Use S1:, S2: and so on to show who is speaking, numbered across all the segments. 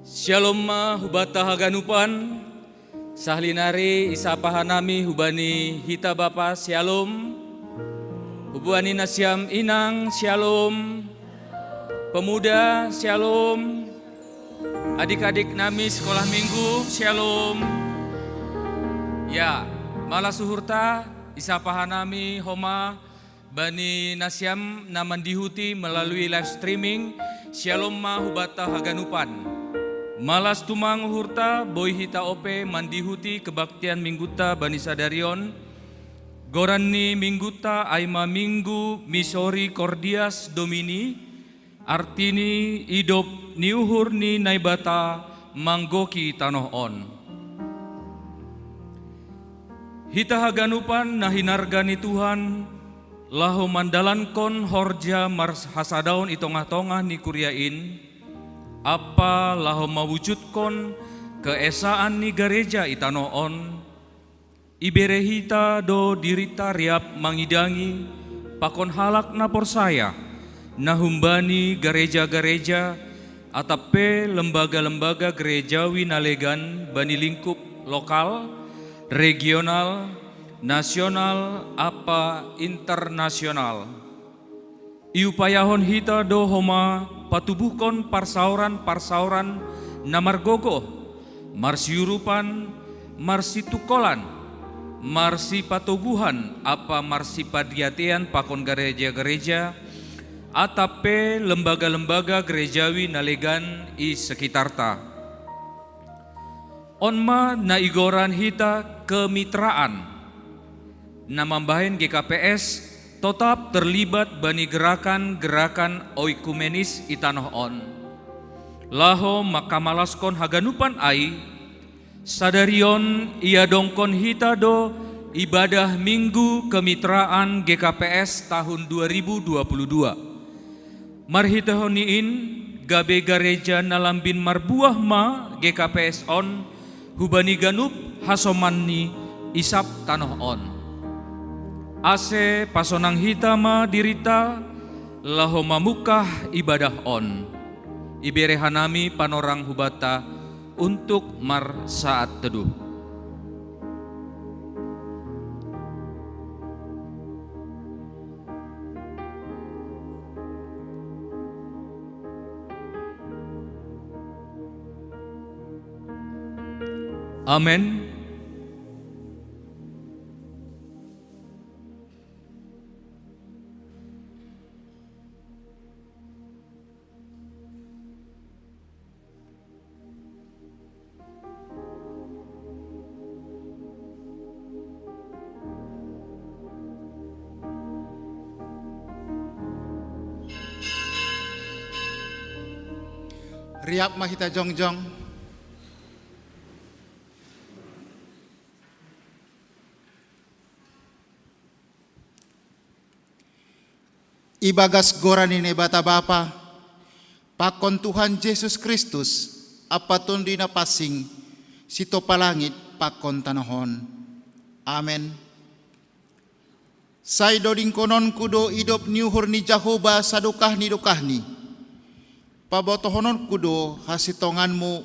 S1: Shalom hubata haganupan sahlinari isapahanami hubani hita bapa shalom, hubani nasyam inang shalom, pemuda shalom, adik-adik nami sekolah minggu shalom. Ya, malah suhurta isapahanami homa bani nasyam naman dihuti melalui live streaming shalom hubata haganupan. Malas tumang hurta boy hita ope mandihuti kebaktian mingguta bani sadarion gorani mingguta aima minggu misori cordias domini artini idop niuhur ni naibata manggoki tanoh on. Hita haganupan nahinargani Tuhan lahu mandalankon horja mars hasadaun itongah-tongah ni kuriain apa lahu mawujudkon keesaan ni gereja itanoon iberehita do dirita riap mangidangi pakon halak napor saya nahumbani gereja-gereja atape lembaga-lembaga gerejawi nalegan bani lingkup lokal, regional, nasional apa internasional. Iupayahon hita do homa patubuhkon parsauran namargogo, marsiurupan, marsitukolan, marsi patoguhan apa marsi padiatean pakon gereja-gereja atape lembaga-lembaga gerejawi nalegan i sekitarta. Onma naigoran hita kemitraan namambahen GKPS tetap terlibat bani gerakan-gerakan oikumenis itanoh on. Laho makamalaskon haganupan ai, sadarion ia dongkon hita do ibadah minggu kemitraan GKPS tahun 2022. Marhitahoniin gabe gereja nalambin marbuah ma GKPS on hubani ganup hasomanni isap tanoh on. Ase pasonang hitama dirita laho mamukah ibadah on. Iberehanami panorang hubata untuk mar saat teduh. Amin.
S2: Riap mahita jongjong. Ibagas gorani ne bata bapa, pakon Tuhan Yesus Kristus, apa tundi na pasing, sito palangit pakon tanahon. Amen. Say doding konon kudo idop niuhur ni Jahoba sadukah ni dukah ni. Pabotohonon kudo hasitonganmu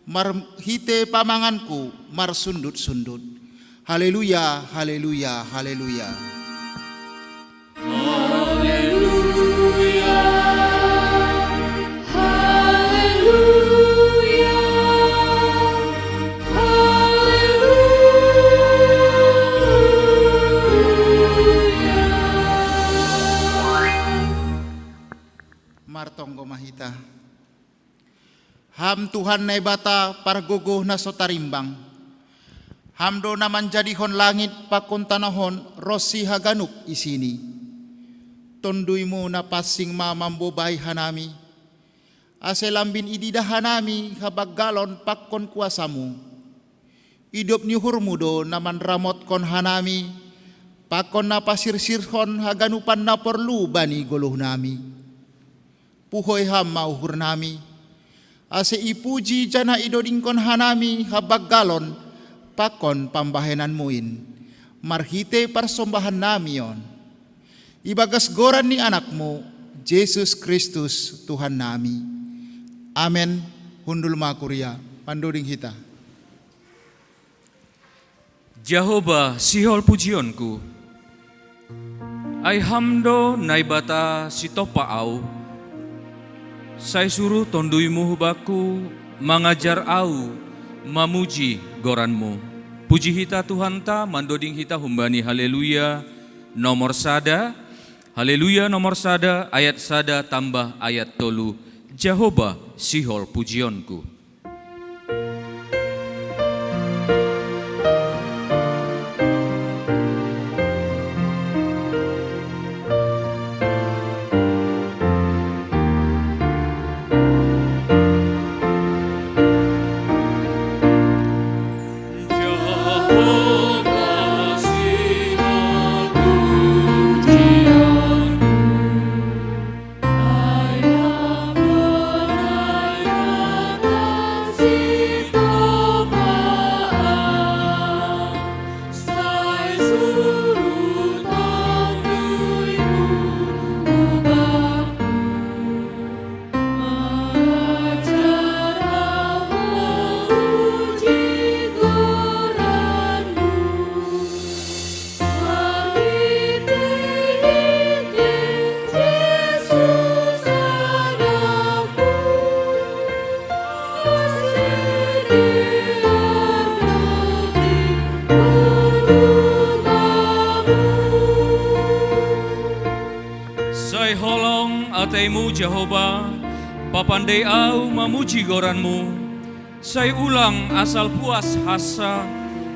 S2: marhite pamanganku mar sundut-sundut. Haleluya, haleluya, haleluya.
S3: Haleluya, haleluya,
S2: Martonggo mahita. Ham Tuhan na ibata pargogo na sotarimbang. Hamdo naman jadihon langit pakon tanahon rosi haganup isini. Tonduy mo na pasing mamambobay hanami. Ase lambin ididah hanami habaggalon pakon kuasamu. Idop ni hurmudo naman ramot kon hanami. Pakon na pasirsirhon haganupan na perlu bani goluh nami. Puhoy ham mauhur nami. Ase ipuji jana idodingkon hanami habaggalon pakon pambahenan muin. Marhite parsombahan nami yon. Ibagas goran ni anakmu, Yesus Kristus Tuhan nami. Amen. hundul makuria pandoding hita.
S1: Jehovah sihol pujionku, ai hamdo naibata sitopa au, sai suruh tonduimu hubaku mengajar au mamuji goranmu. Puji hita Tuhan ta mandoding hita humbani haleluya nomor sada, haleluya nomor sada ayat sada tambah ayat tolu. Jehovah sihol pujionku. Sai holong ataimu Jehovah, papandai au mamuji goranmu. Sai ulang asal puas hasa,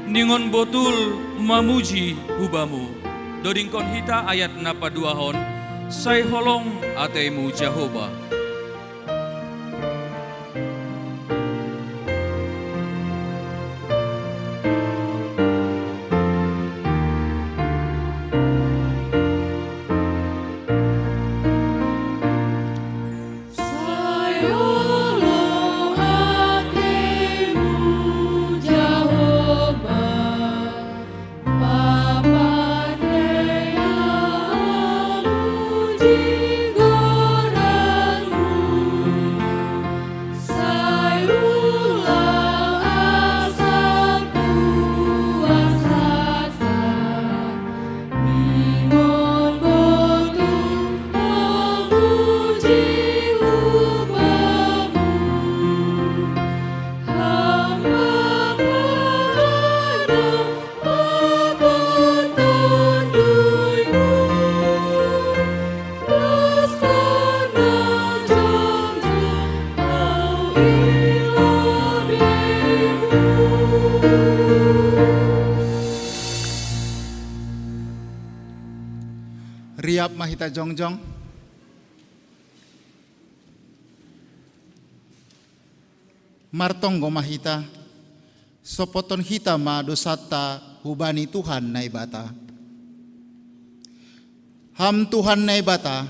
S1: ningon botul mamuji hubamu. Dodingkon hita ayat napa duahon, sai holong ataimu Jehovah.
S2: Riap mahita jongjong. Martonggo mahita. Sopoton hita ma dosata hubani Tuhan naibata. Ham Tuhan naibata.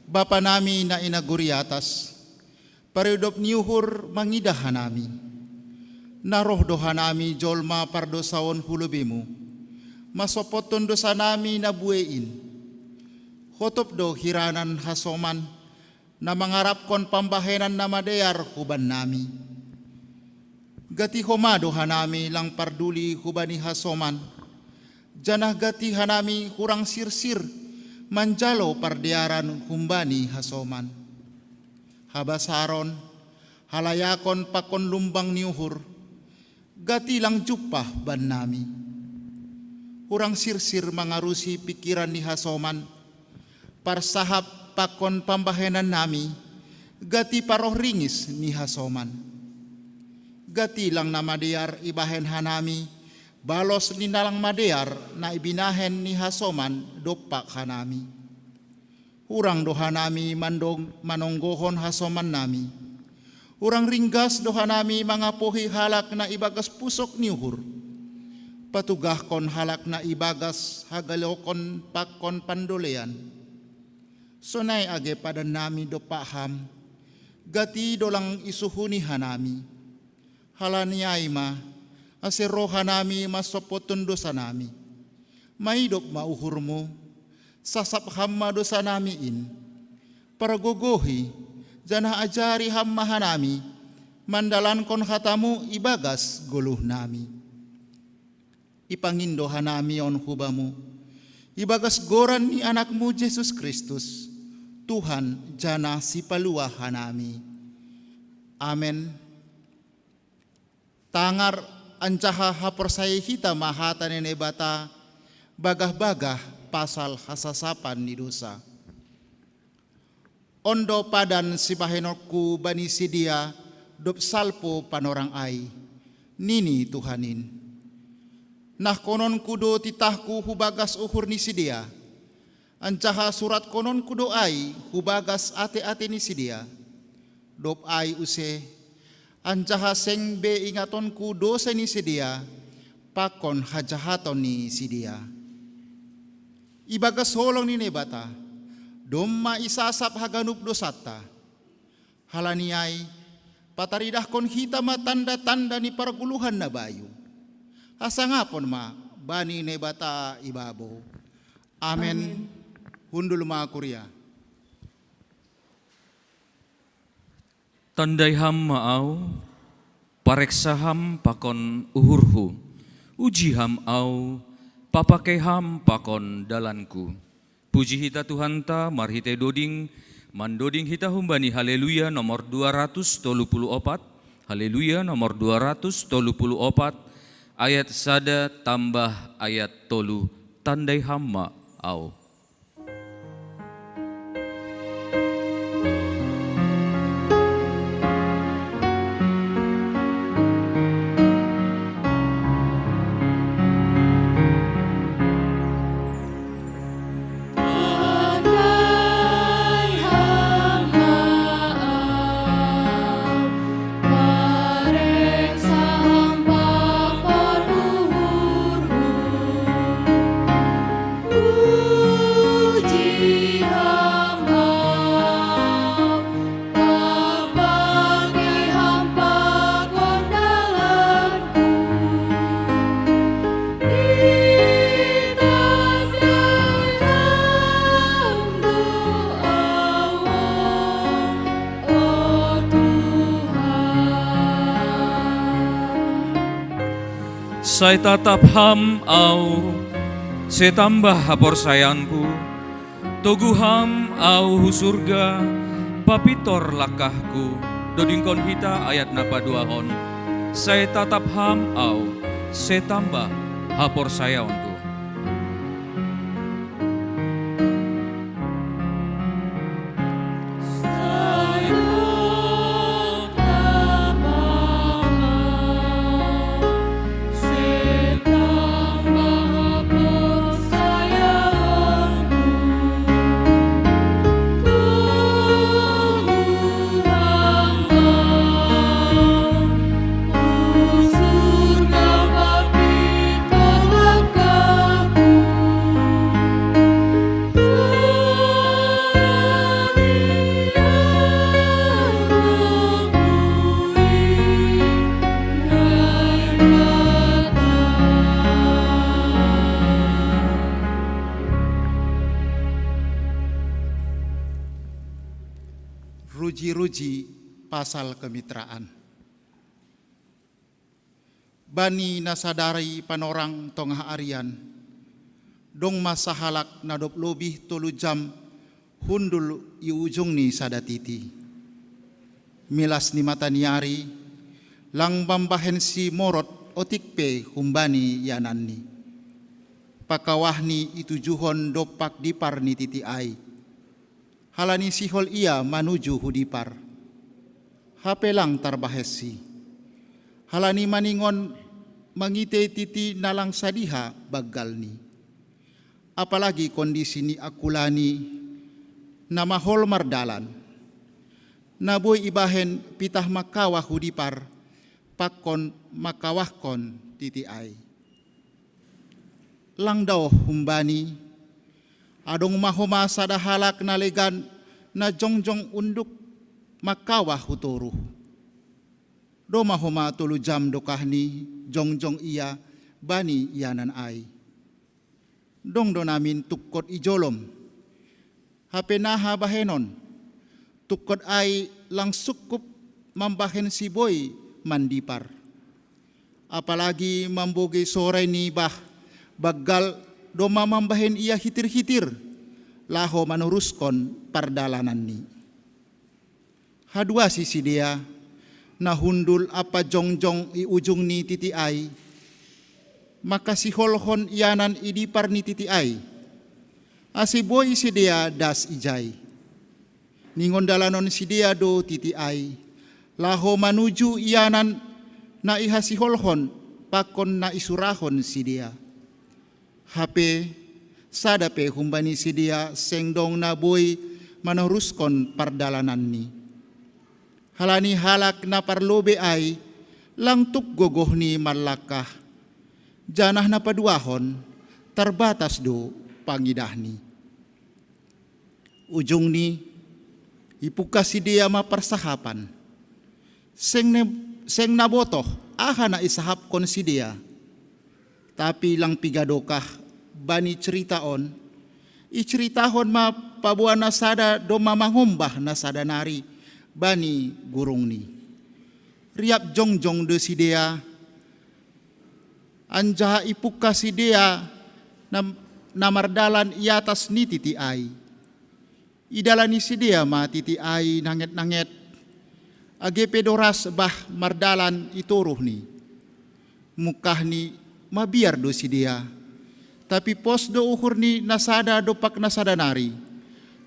S2: Bapa nami na inaguri atas. Paridop niuhur mangidah hanami. Naroh doha nami jolma pardosawon hulubimu. Masopoton dosa nami na buein. Hotop do hiranan hasoman na mangarapkon pambahenan na madeyar huban nami. Gati homado hanami lang parduli hubani hasoman. Janah gati hanami kurang sirsir manjalo pardiaran humbani hasoman. Habasaron halayakon pakon lumbang niuhur. Gati lang jupah ban nami. Kurang sirsir mangarusi pikiran ni hasoman. Parsahap pakon pambahenan nami, gati paroh ringis ni hasoman. Gati lang na madeyar ibahen hanami, balos ni nalang madeyar na ibinahen ni hasoman dopak hanami. Urang doha nami manonggohon hasoman nami. Urang ringgas doha nami mangapuhi halak na ibagas pusok niuhur. Patugahkon halak na ibagas hagalokon pakon pandolean. Sonay age pada nami do paham, gati dolang isuhuni hanami. Halaniay ma, ase roha nami masopotun dosa nami. Maidop mauhurmu, sasap hamma dosa nami in. Para gogohi, janah ajari hamma hanami, Mandalankon hatamu ibagas guluh nami. Ipangindo hanami on hubamu. Ibagas goran ni anakmu Yesus Kristus. Tuhan jana si palua hanami. Amen. Tangar ancaha haporsai hita mahata nene bata. Bagah-bagah pasal hasasapan ni dosa. Ondo padan si bahenokku bani sidia. Dop salpo panorang ai. Nini Tuhanin. Nah konon kudo titahku hubagas uhur ni sidia. Ancaha surat konon kudo ai hubagas ate-ate ni sidia. Dop ai use. Ancaha sengbe ingatonku dosa ni sidia. Pakon hajahaton ni sidia. Ibagas holong ni nebata. Domma isasap haganup dosata. Halaniai. Pataridah kon hita ma tanda-tanda ni parguluhan na bayu. Asa ngapon ma bani nebata ibabo. Amen. Hundul ma Korea.
S1: Tandai ham maau, pareksa ham pakon uhurhu. Uji ham au, papakai ham pakon dalanku. Puji hita Tuhan ta marhite doding. Mandoding hita humbani haleluya nomor 234, haleluya nomor 234, ayat sada tambah ayat tolu, tandai hamma au. Saya tatap ham au, saya tambah hapor sayanku, togu ham au hu surga, papitor lakahku, dodingkon hita ayat napa dua hon, saya tatap ham au, saya tambah hapor sayanku.
S2: Ruji-ruji pasal kemitraan. Bani nasadari panorang tongah arian, dong masa halak nadop lebih tolu jam hundul i ujung ni sadatiti. Milas ni mata niari, lang bambahen si morot otikpe humbani yananni. Pakawahni itu juhon dopak dipar ni titi ai. Halani sihol ia manuju hudipar. Hapelang tarbahesi. Halani maningon mangite titi nalang sadiha bagalni. Apalagi kondisi ni akulani nama hol mardalan. Naboy ibahen pitah makawah hudipar pakon makawahkon titi ai. Lang daw humbani adong mahoma sada halak na legan na jongjong unduk makawah huturu. Do mahoma tulu jam dokahni jongjong iya bani iyanan ay. Dong do namin tukot ijolom. Hapenaha bahenon. Tukot ay lang sukup mambahen si boy mandipar. Apalagi mamboge sore ni baggal do mamambahen ia hitir-hitir laho manuruskon pardalanan ni. Hadua si dia nahundul apa jongjong i ujung ni titi ai, maka si holhon ianan idipar ni titi ai. Asi boy si dia das ijai. Ningon dalanon si dia do titi ai, laho manuju ianan na ihasi holhon pakon na isurahon si dia. Hape sadape humbani si dia sengdong na boy manuruskon pardalanan ni. Halani halak na parlobe ay langtuk gogoh ni malakah. Janah na paduahon terbatas do pangidah ni. Ujung ni ipuka si dia mapersahapan. Seng nabotoh aha na isahap kon si dia. Tapi lang pigadokah bani ceritaon. Iceritahon ma pabuana sada do mamangombah na sada nari bani gurung ni. Riap jongjong de si dia. Anjaha ipuka si dia namardalan iatas ni titi ai. Idalani si dia ma titi ai nanget-nanget. Age pedoras bah mardalan ituruh ni. Mukah ni mabiar do si dia. Tapi pos do uhur ni nasada do pak nasada nari.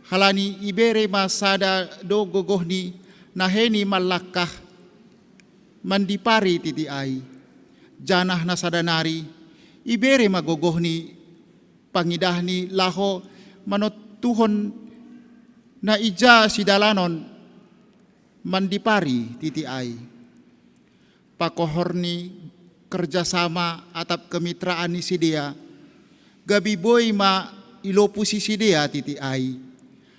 S2: Halani ibere masada do gogoh ni naheni malakah mandipari titi ai. Janah nasada nari ibere magogoh ni pangidah ni laho manotuhon na ija si dalanon mandipari titi ai. Pakohor ni kerjasama atap kemitraan ni si dia. Gabi boy ma ilopusi si dia titi ai.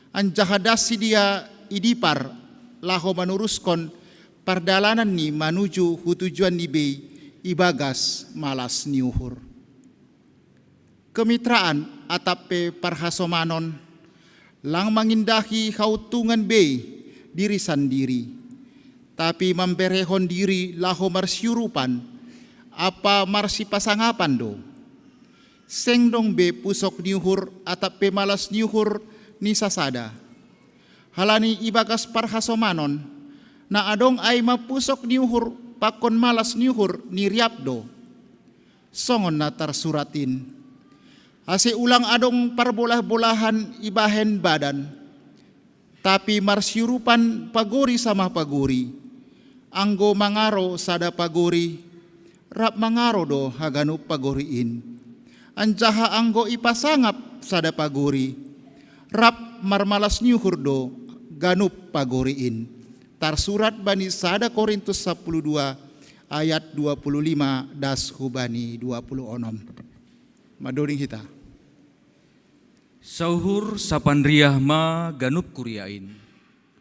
S2: Anjahadas si dia idipar laho manuruskon pardalanan ni manuju hutujuan ni bei ibagas malas niuhur. Kemitraan atape parhasomanon lang mangindahi hautungan bei diri sendiri, tapi memberehon diri laho marsyurupan apa marsi pasangapan do. Sengdong be pusok niuhur atape malas niuhur ni sasada. Halani ibagas parhasomanon na adong ay mapusok niuhur pakon malas niuhur ni riapdo. Songon na tarsuratin. Ase ulang adong parbolah-bolahan ibahen badan. Tapi marsyurupan paguri sama paguri. Anggo mangaro sada paguri. Rap mangaro do haganup paguriin. Anjaha anggo ipasangap sada paguri. Rap marmalas niuhur do ganup paguriin. Tarsurat bani sada Korintus 12 ayat 25 das hubani 26. Madoring hita.
S1: Sauhur sapandriah ma ganup kuriain.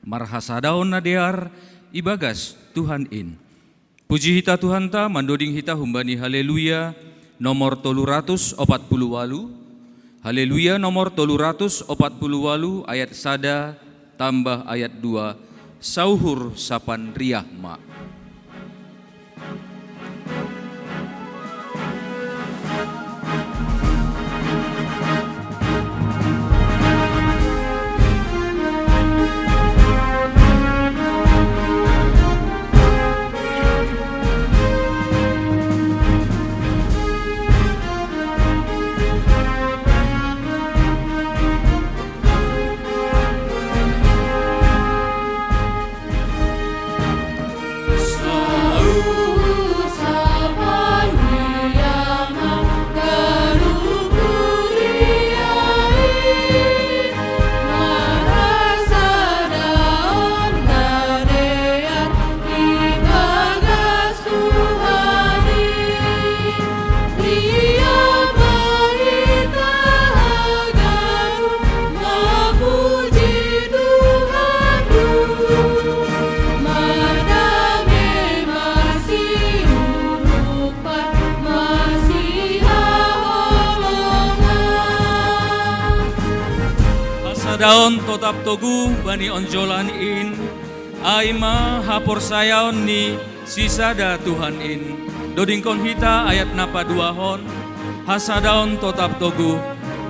S1: Marhasadaon nadear ibagas Tuhan in. Puji hita Tuhan ta mandoding hita humbani haleluya nomor 348. Haleluya nomor 348 ayat sada tambah ayat 2. Sauhur sapandriah ma. Daon totap togu bani onjolan in Aima hapor sayaon ni sisada Tuhan in. Dodingkon hita ayat napa dua hon. Hasadaon totap togu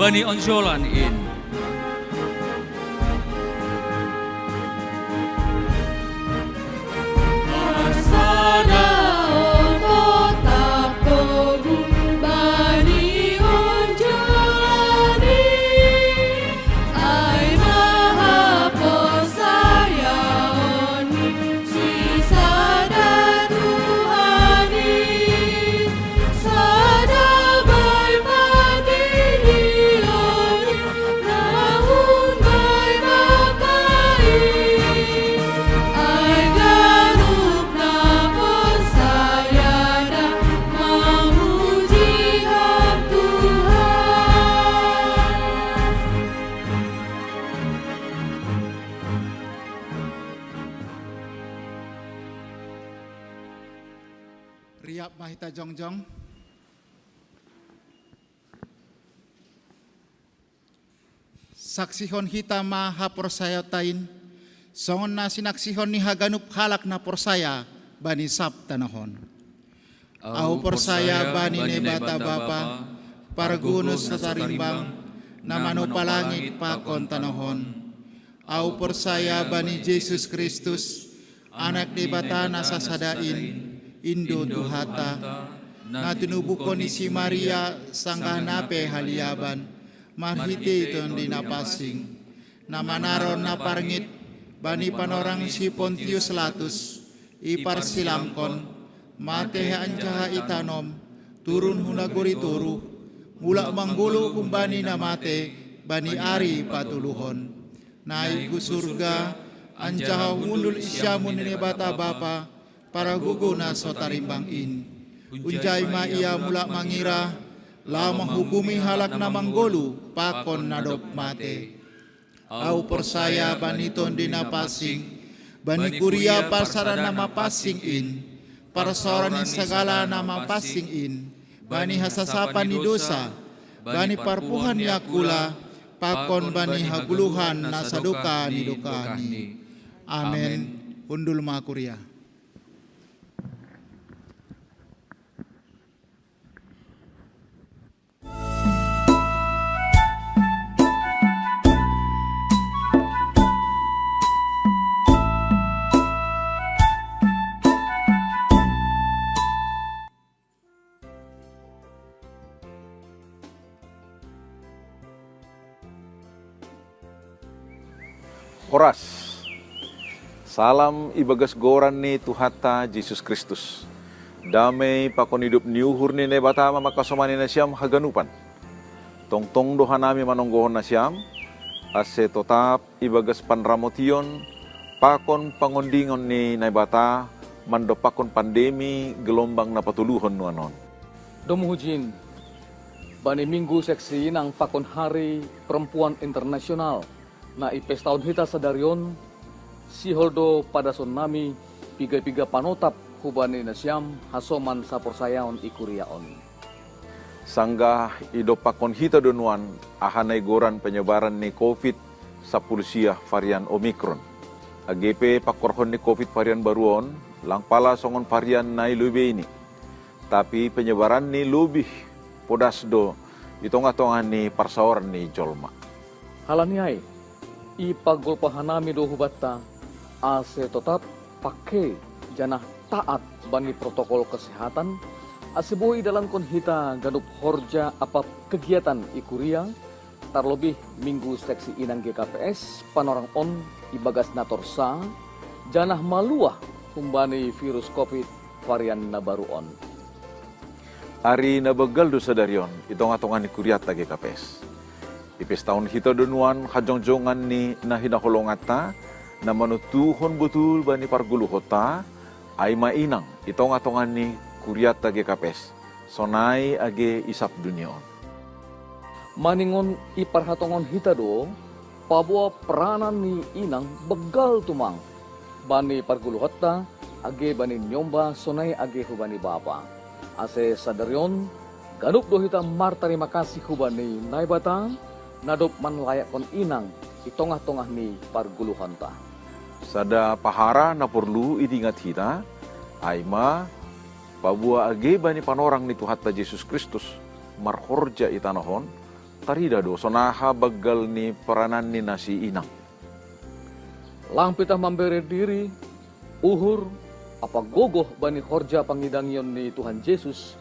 S1: bani onjolan in.
S2: Riap mahita jongjong. Saksihon hita maha porsaya tain. Songon na sinaksihon ni haganup halak na porsaya bani sabtanahon. Au porsaya bani ne bata bapa, paragunus sa tarimbang, na manupalangit pa kontanahon. Au porsaya bani Jesus Kristus, anak ni bata na sasadain, Indo Tuhata, na tinubukon ni si Maria sanggahnape haliaban, marhiti iton dinapasing, na manaron na parngit, bani panorang si Pontius Latus, ipar silangkon, mate ancaha itanom, turun hunaguri turu, mula manggulu kumbani na mate, bani ari patuluhon, naiku surga, ancaha undul isyamun ni bata bapa, para guguna so tarimbang in. Unjay ma iya mula mangira, lamang hukumi halak na manggolu, pakon na dop mate. Au porsaya baniton dinapasing, bani kuria pasaran na mapasing in, parasoran ni sagala na mapasing in, bani hasasapan ni dosa, bani parpuhan ni akula, pakon bani haguluhan na saduka ni dukani. Amen. Undul ma kuria.
S3: Horas, salam ibagas goran ni Tuhata Jesus Kristus. Damai pakon hidup niuhur ni nebata makasomani na siyam haganupan. Tongtong doha nami manonggohon na siyam, ase totap ibagas panramotion, pakon pangondingon ni nebata, mando pakon pandemi gelombang na patuluhon nuanon.
S4: Domuhujin, bani minggu seksi ng pakon hari perempuan internasional, na ipes tahun hita sadarion, si holdo pada son nami, piga-piga panotap hubani na siyam, hasoman sa porsayaon ikuriaon.
S3: Sanggah idopakon hita donuan, ahanay goran penyebaran ni COVID sa pulsiya varian Omicron. AGP pakorhon ni COVID varian baruon, lang pala songon varian na ilube ini. Tapi penyebaran ni lubih podasdo, itong-atongan ni parsaoran ni Jolma.
S4: Halaniay, ipagulpahan nami do hubata, ase tetap pakai janah taat bani protokol kesehatan, ase buhi dalam konhita gadup horja apa kegiatan ikuria, terlebih minggu seksi inang GKPS, panorang on ibagas natorsa, janah maluah humbani virus COVID varian na baru on.
S3: Ari na bagal do sadarion, itong-atongan ni kuryata GKPS. Ipes tahun hita donuan hajongjongan ni na hinakolongata na manutuhon betul bani parguluhota ay mainang itong atongan ni kuryata GKPS sonai age isap duniaon.
S4: Maningon iparhatongon hita do, pabua peranan ni inang begal tumang. Bani parguluhota age bani nyomba sonai age hubani bapa. Ase sadaryon, ganup do hita mar terima kasih hubani naibata, nadop man layak kon inang itongah-tongah ni parguluhanta.
S3: Sada pahara na perlu itingat kita, aima pabua age bani panorang ni Tuhan ta Yesus Kristus marhorja itanahon, tarida do sonaha bagal ni peranan ni nasi inang.
S4: Lang pitah memberi diri, uhur, apa gogoh bani horja pangidangyon ni Tuhan Yesus,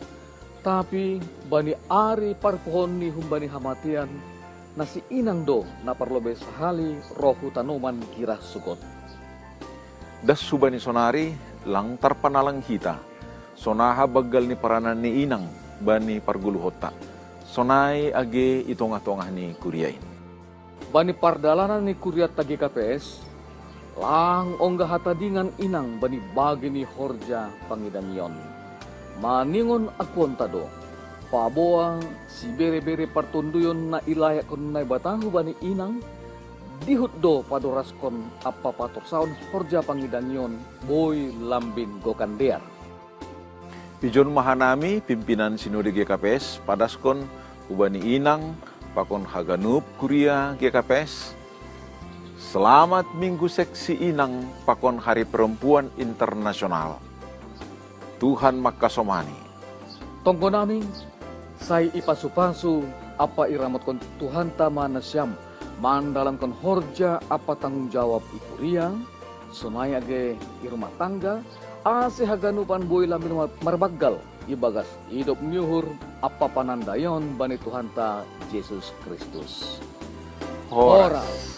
S4: tapi bani ari parpohon ni humbani hamatian, nasi inang do na parlobe sahali rohu tanoman kirah sugot.
S3: Das subani sonari lang tarpanalang hita, sonaha bagal ni peranan ni inang bani parguluhota, sonai age itongah-tongah ni kuriain.
S4: Bani pardalanan ni kuriat tagi KPS, lang onggah hatadingan inang bani bagi ni horja pangidangyon. Maningon akuan tado, paboa si bere-bere partunduyon na ilayak kon na batahu bani inang, dihut do padoraskon apa patorsaon horja pangidangyon boy lambin gokandear.
S3: Pijon mahanami pimpinan sinode GKPS padaskon ubani inang pakon haganup kuria GKPS. Selamat Minggu Seksi Inang pakon Hari Perempuan Internasional. Tuhan makasomani.
S4: Tongko naming, say ipasupasu apa iramot kon Tuhan tama nasyam, mandalam kon horja apa tanggung jawab ikuria, sunay age irumah tangga, ase haganupan boy lamin marbagal, ibagas hidup nyuhur apa panandayon bani Tuhan ta Yesus Kristus. Horas.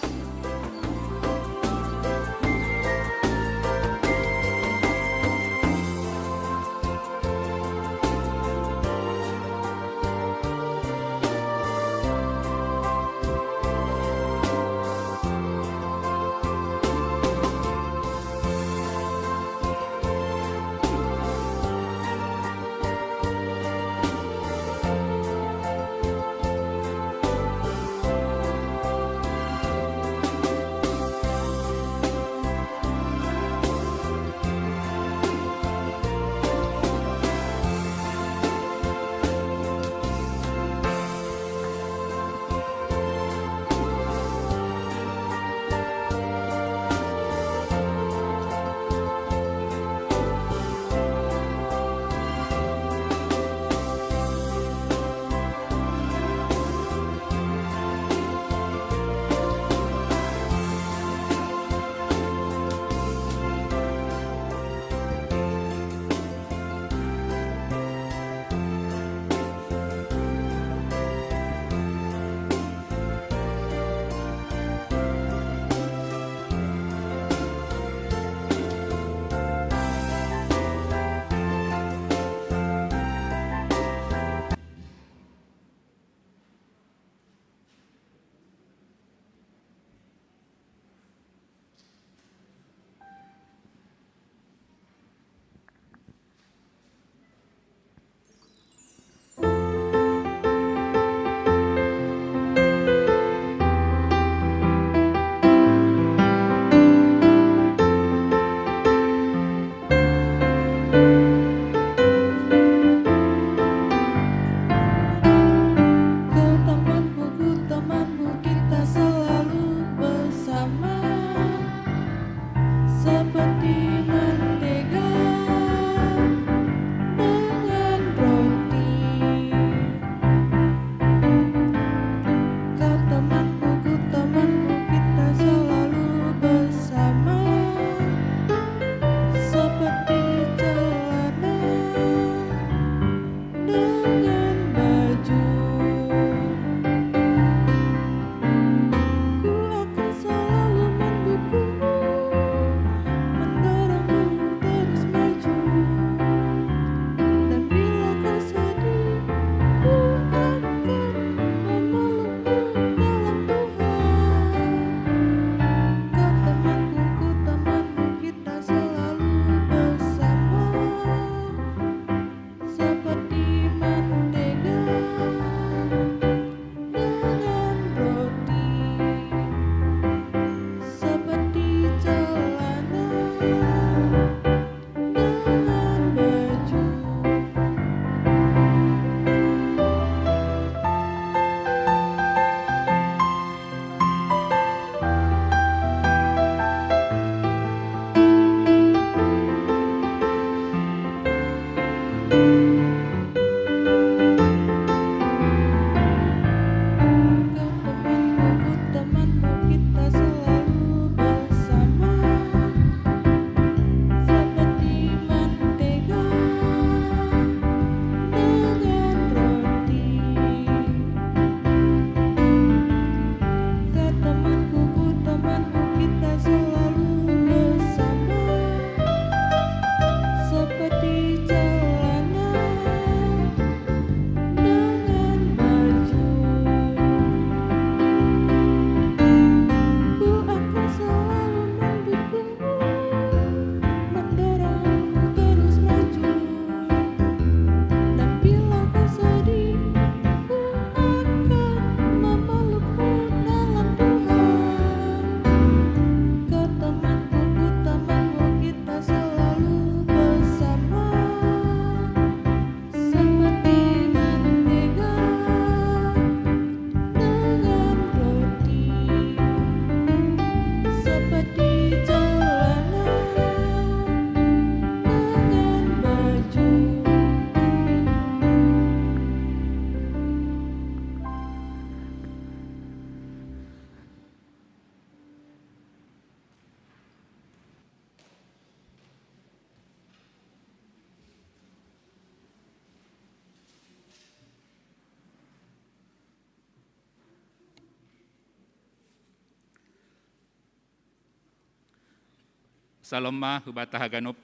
S5: Salomma hubata Haganup,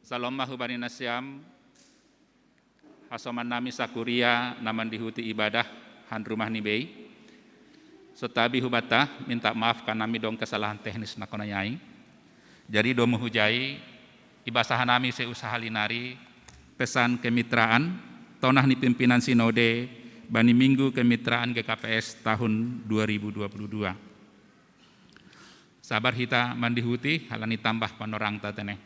S5: Salomma hubani nasyam, hasoman nami sakuria naman dihuti ibadah han rumah nibei. Sotabi hubata minta maaf karena nami dong kesalahan teknis nakonayai. Jadi do menghujai ibasahan nami seusaha linari pesan kemitraan tonah ni pimpinan sinode bani minggu kemitraan GKPS tahun 2022. Sabar hita mandihuti halani tambah panorang tatene.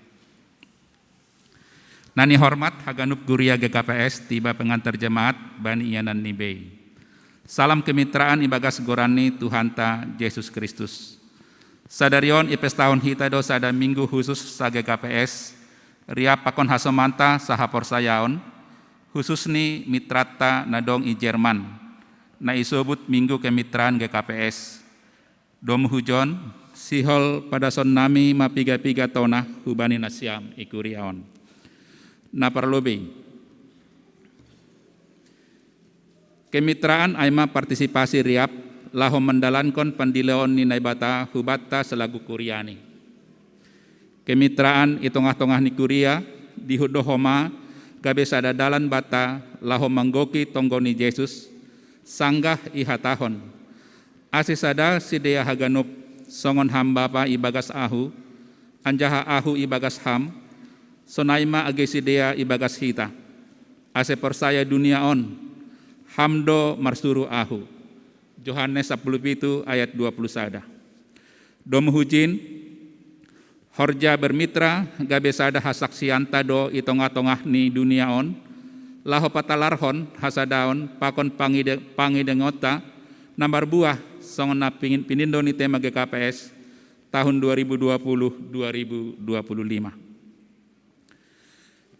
S5: Nani hormat Haganup Guria GKPS tiba pengantar jemaat bani ianan nibei. Salam kemitraan ibagas gorani Tuhanta Yesus Kristus. Sadarion ipes tahun hita do sada minggu khusus sa GKPS ria pakon hasomanta sahapor sayaon khusus ni mitrata nadong i Jerman na isobut minggu kemitraan GKPS. Dom hujon sihol pada son nami mapiga-piga tonah hubani nasyam ikuriaon. Na parlobe. Kemitraan aima partisipasi riap laho mendalankon pandileon ni naibata hubata selagu kuriani. Kemitraan itongah-tongah ni kuria di hudohoma gabe sadadalan bata laho manggoki tonggoni Yesus sanggah ihatahon. Asisada sidea Haganup songon hamba pa ibagas ahu, anjaha ahu ibagas ham, sonaima agesidea ibagas hita. Ase persaya dunia on, hamdo marsuru ahu. Yohanes 10 ayat 20 Dom hujin, horja bermitra gabe sada hasaksianta do itonga-tongah ni dunia on, laho patalarhon hasadaon pakon pangidengota nambar buah songon na pinindo ni tema GKPS tahun 2020-2025.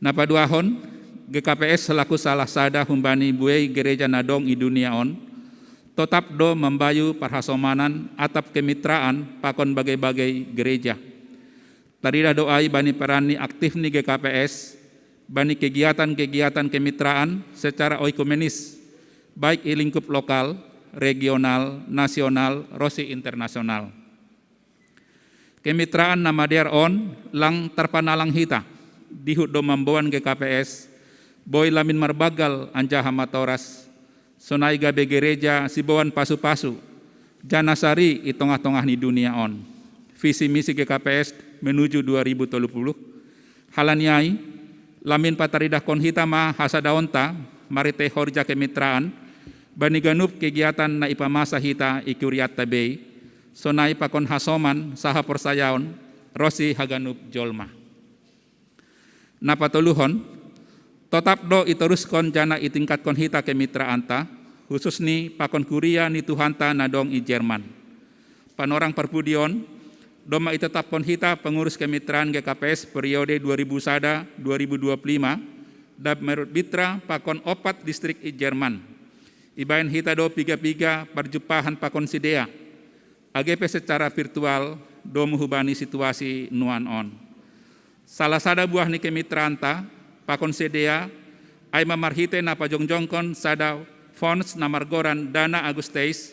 S5: Napaduahon GKPS selaku salah sada humbani buai gereja nadong i dunia on tetap do membayu parhasomanan atap kemitraan pakon bagai-bagai gereja. Tarida doai bani perani aktif ni GKPS bani kegiatan-kegiatan kemitraan secara oikumenis baik i lingkup lokal, regional, nasional, rosi internasional. Kemitraan nama der on lang terpanalang hita dihut do mamboan GKPS boy lamin marbagal anjaha matoras sonai gabe gereja sibawan pasu-pasu janasari itongah-tongah ni dunia on. Visi misi GKPS menuju 2030 halaniai lamin pataridah kon hita ma hasadaonta marite horja kemitraan bani ganup kegiatan na ipamasa hita ikuriat tabei, sonai pakon hasoman saha persayaon, rosi Haganup jolma. Napatuluhon, tetap do iteruskon jana itingkatkon hita kemitraanta, khusus ni pakon kuria ni Tuhanta nadong i Jerman. Panorang perpudion, doma itetapkon hita pengurus kemitraan GKPS periode 2001-2025, dab merut bitra pakon opat distrik i Jerman. Ibain hita do piga-piga perjumpahan pakon sidea. AGP secara virtual do menghubani situasi nuan on. Salah sada buah ni kemitranta pakon sidea ay mamarhite na pajongjongkon sada fonds namargoran dana Agusteis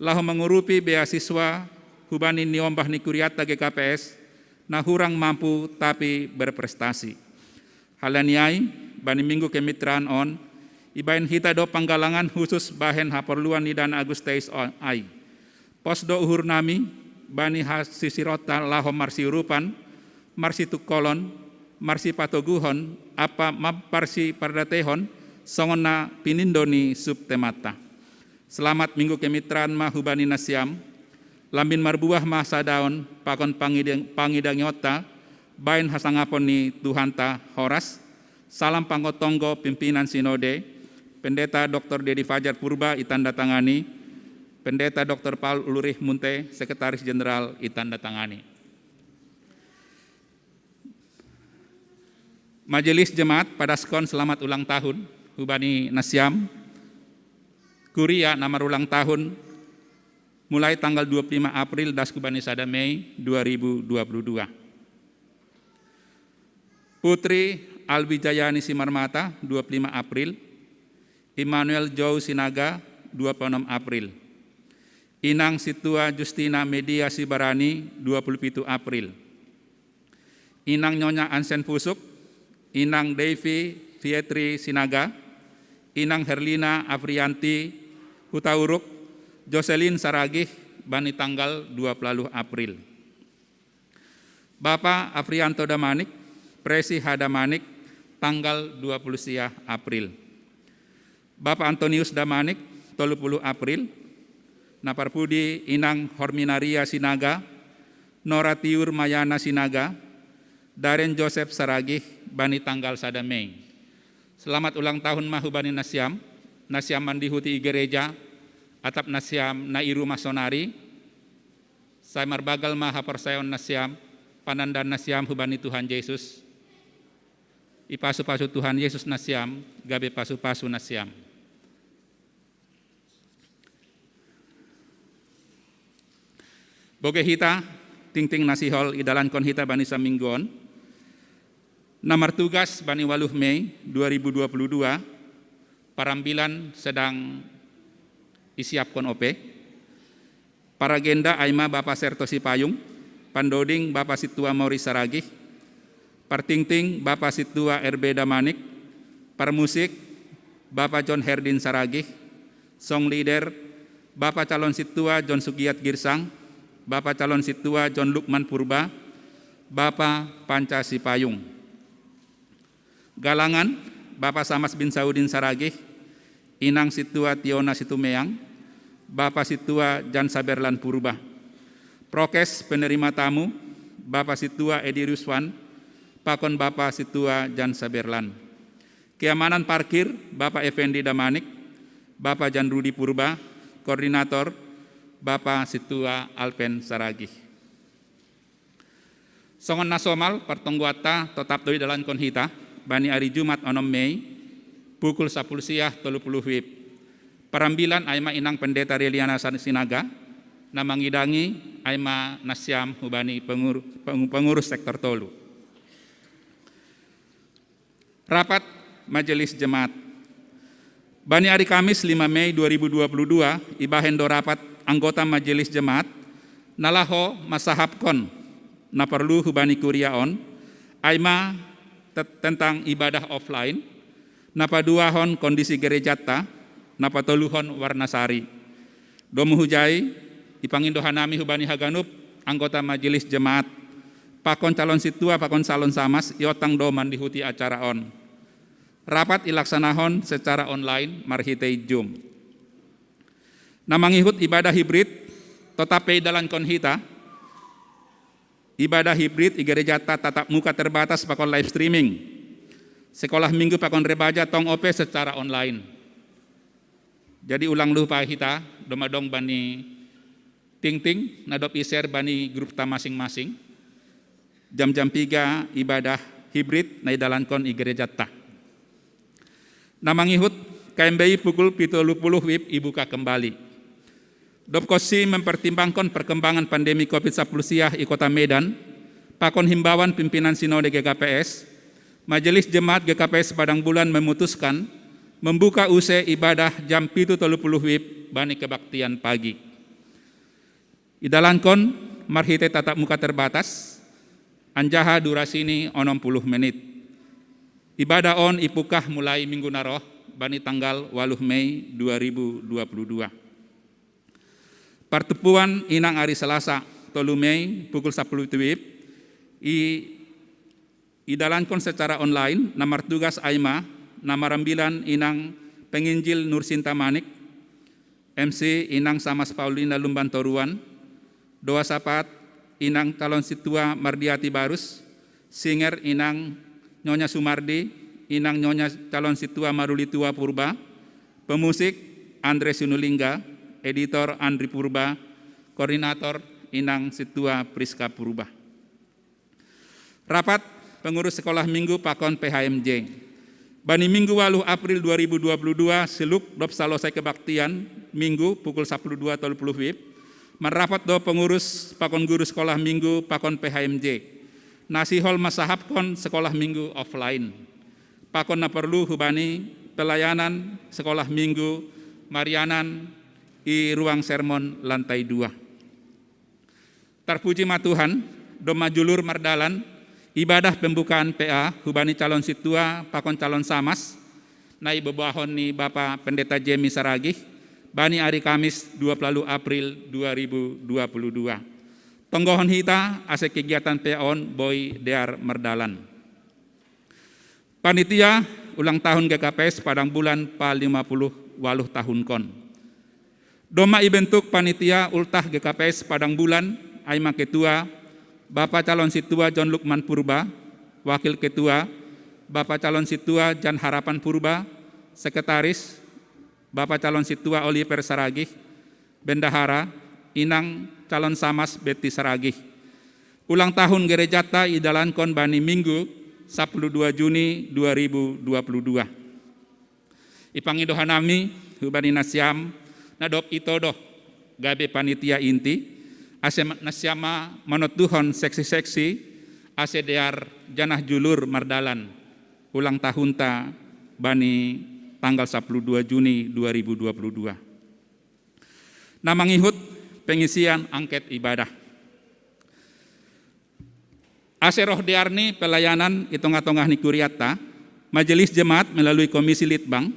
S5: laho mengurupi beasiswa hubani niombah ni kuriata GKPS na hurang mampu tapi berprestasi. Halaniai bani minggu kemitraan on ibain hita do panggalangan khusus bahen haperluan ni dana Agusteis ai. Pos do uhur nami bani hasisirota laho marsi urupan, marsi tukolon, marsi patoguhon, apa maparsi pardatehon, songon na pinindoni subtemata. Selamat minggu kemitraan ma hubani nasyam, lambin marbuah ma sadaon pakon pangidangyota, bain hasangapon ni Tuhanta Horas, salam pangotonggo pimpinan sinode, Pendeta Dr. Dedi Fajar Purba itandatangani, Pendeta Dr. Paul Ulrich Munte, Sekretaris Jenderal itandatangani. Majelis Jemaat pada skon selamat ulang tahun hubani nasyam, kuria namar ulang tahun mulai tanggal 25 April das kubani sada Mei 2022. Putri Alwijayani Simarmata 25 April, Immanuel Joe Sinaga 26 April, Inang Situa Justina Media Sibarani 27 April. Inang Nyonya Ansen Pusuk, Inang Devi Fietri Sinaga, Inang Herlina Afrianti Hutauruk, Jocelyn Saragih bani tanggal 20 April. Bapak Afrianto Damanik, Presi Hadamanik tanggal 20 April. Bapak Antonius Damanik 30 April. Naparpudi Inang Horminaria Sinaga, Nora Tiur Mayana Sinaga, Daren Joseph Saragih bani tanggal 1 Mei. Selamat ulang tahun mahubani Nasiam, Nasiam Mandihuti Gereja, Atap Nasiam Nairu Masonari, Saya Marbagal Maha Persayon Nasiam, Panandan Nasiam hubani Tuhan Yesus, Ipasu-pasu Tuhan Yesus Nasiam, Gabe pasu-pasu Nasiam. Boge hita, ting-ting nasihol idalan kon hita bani saminggon, Namar tugas bani 8 Mei 2022, parambilan sedang isiapkon OP, para agenda Aima Bapak Sertosi Payung, Pandoding Bapak Situa Mauri Saragih, Partingting Bapak Situa RB Damanik, Parmusik Bapak John Herdin Saragih, Song Leader Bapak Calon Situa John Sugiyat Girsang, Bapak Calon Situa John Lukman Purba, Bapak Panca Sipayung. Galangan Bapak Samas bin Saudin Saragih, Inang Situa Tiona Situmeang, Bapak Situa Jan Saberlan Purba. Prokes penerima tamu Bapak Situa Edi Ruswan, Pakon Bapak Situa Jan Saberlan. Keamanan parkir Bapak Effendi Damanik, Bapak Jan Rudi Purba, Koordinator Bapak Situa Alpen Saragih. Songon nasomal pertongguata tetap doi dalan konhita bani hari Jumat 6 Mei pukul 10 siang 30 WIB. Parambilan Aima Inang Pendeta Reliana Sinaga namangidangi Aima Nasiam hubani pengurus sektor tolu. Rapat Majelis Jemaat bani hari Kamis 5 Mei 2022 ibahendo rapat anggota Majelis Jemaat nalaho masahapkon na perlu hubani kuriaon Aima tentang ibadah offline, napaduahon kondisi gerejata, napatoluhon warnasari. Domu hujai, ipangindohan nami hubani Haganup, anggota Majelis Jemaat, pakon calon situa, pakon salon samas, iotang doman dihuti acara on. Rapat ilaksanahon secara online, marhitei Zoom. Namangihut ibadah hibrid, totape dalan konhita, ibadah hibrid igerejata tatap muka terbatas pakon live streaming. Sekolah minggu pakon rebaja tong OP secara online. Jadi ulang lupa kita domadong bani ting-ting nadop iser bani grup ta masing-masing. Jam-jam 3 ibadah hibrid na idalankon igerejata. Namangihut KMBI pukul 70 WIB ibuka kembali. Dopkosi mempertimbangkan perkembangan pandemi COVID-19 siah di Kota Medan, pakon himbauan pimpinan Sinode GKPS, Majelis Jemaat GKPS Padang Bulan memutuskan membuka usai ibadah jam 7.30 WIB bani kebaktian pagi. Idalankon marhite tatap muka terbatas, anjaha durasi ini 60 menit. Ibadah on ipukah mulai minggu naroh bani tanggal 8 Mei 2022. Pertemuan Inang hari Selasa 3 Mei pukul 10 WIB idalankan secara online namar tugas Aima namarambilan Inang Penginjil Nursinta Manik, MC Inang Samas Paulina Lumban Toruan, doa sapat Inang Calon Situa Mardiati Barus, singer Inang Nyonya Sumardi, Inang Nyonya Calon Situa Maruli Tua Purba, pemusik Andre Sinulingga, editor Andri Purba, koordinator Inang Situa Priska Purba. Rapat pengurus sekolah minggu Pakon PHMJ. Bani minggu 8 April 2022 seluk dop salosai kebaktian minggu pukul 12.30 WIB. Merapat do pengurus Pakon guru sekolah minggu Pakon PHMJ. Nasihol masahapkon sekolah minggu offline. Pakon na perlu hubani pelayanan sekolah minggu Marianan i ruang sermon lantai 2. Terpuji ma Tuhan, doma julur mardalan, ibadah pembukaan PA, hubani calon situa, pakon calon samas, nai bebahon ni Bapak Pendeta Jemi Saragih, bani hari Kamis 20 April 2022. Tonggohon hita ase kegiatan PA-on boy dear mardalan. Panitia ulang tahun GKPS Padang Bulan pa 50 waluh tahun kon. Doma ibentuk panitia ultah GKPS Padang Bulan, Aima Ketua, Bapak Calon Situa John Lukman Purba, Wakil Ketua, Bapak Calon Situa Jan Harapan Purba, Sekretaris, Bapak Calon Situa Oliver Saragih, Bendahara, Inang Calon Samas Betty Saragih. Ulang tahun Gerejata idalankon bani Minggu 12 Juni 2022. Ipangidohanami hubani nasiam nadop itodoh gabe panitia inti ase nasiama manotuhon seksi-seksi ase dear janah julur mardalan ulang tahun ta bani tanggal 12 Juni 2022. Namangihut pengisian angket ibadah. Ase roh diarni pelayanan itong-atongah ni Kuriata, Majelis Jemaat melalui Komisi Litbang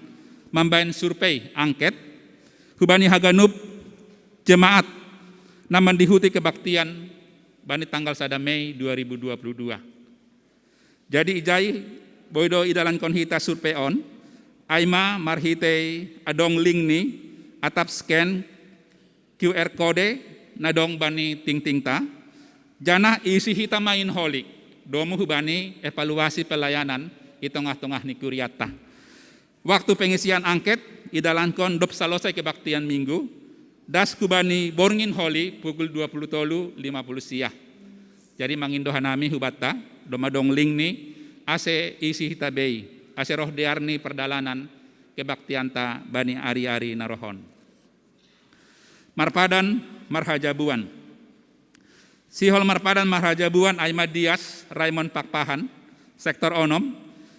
S5: membain survei angket hubani Haganup Jemaat naman dihuti kebaktian bani tanggal 1 Mei 2022. Jadi ijai boydo idalan konhita survei on, aima marhite adong link ni atap scan QR code nadong bani ting-ting ta, jana isi hita main holik, domu hubani evaluasi pelayanan itongah-tongah ni Kuriata. Waktu pengisian angket idalankon dop selesai kebaktian minggu, das kubani borngin holi pukul 20.50 siang. Jadi mangindohanami hubata domadong ling ni ase isi hitabei ase roh diarni perdalanan kebaktianta bani ari-ari narohon. Marpadan marhajabuan. Sihol marpadan marhajabuan Aimad Dias Raymond Pakpahan sektor onom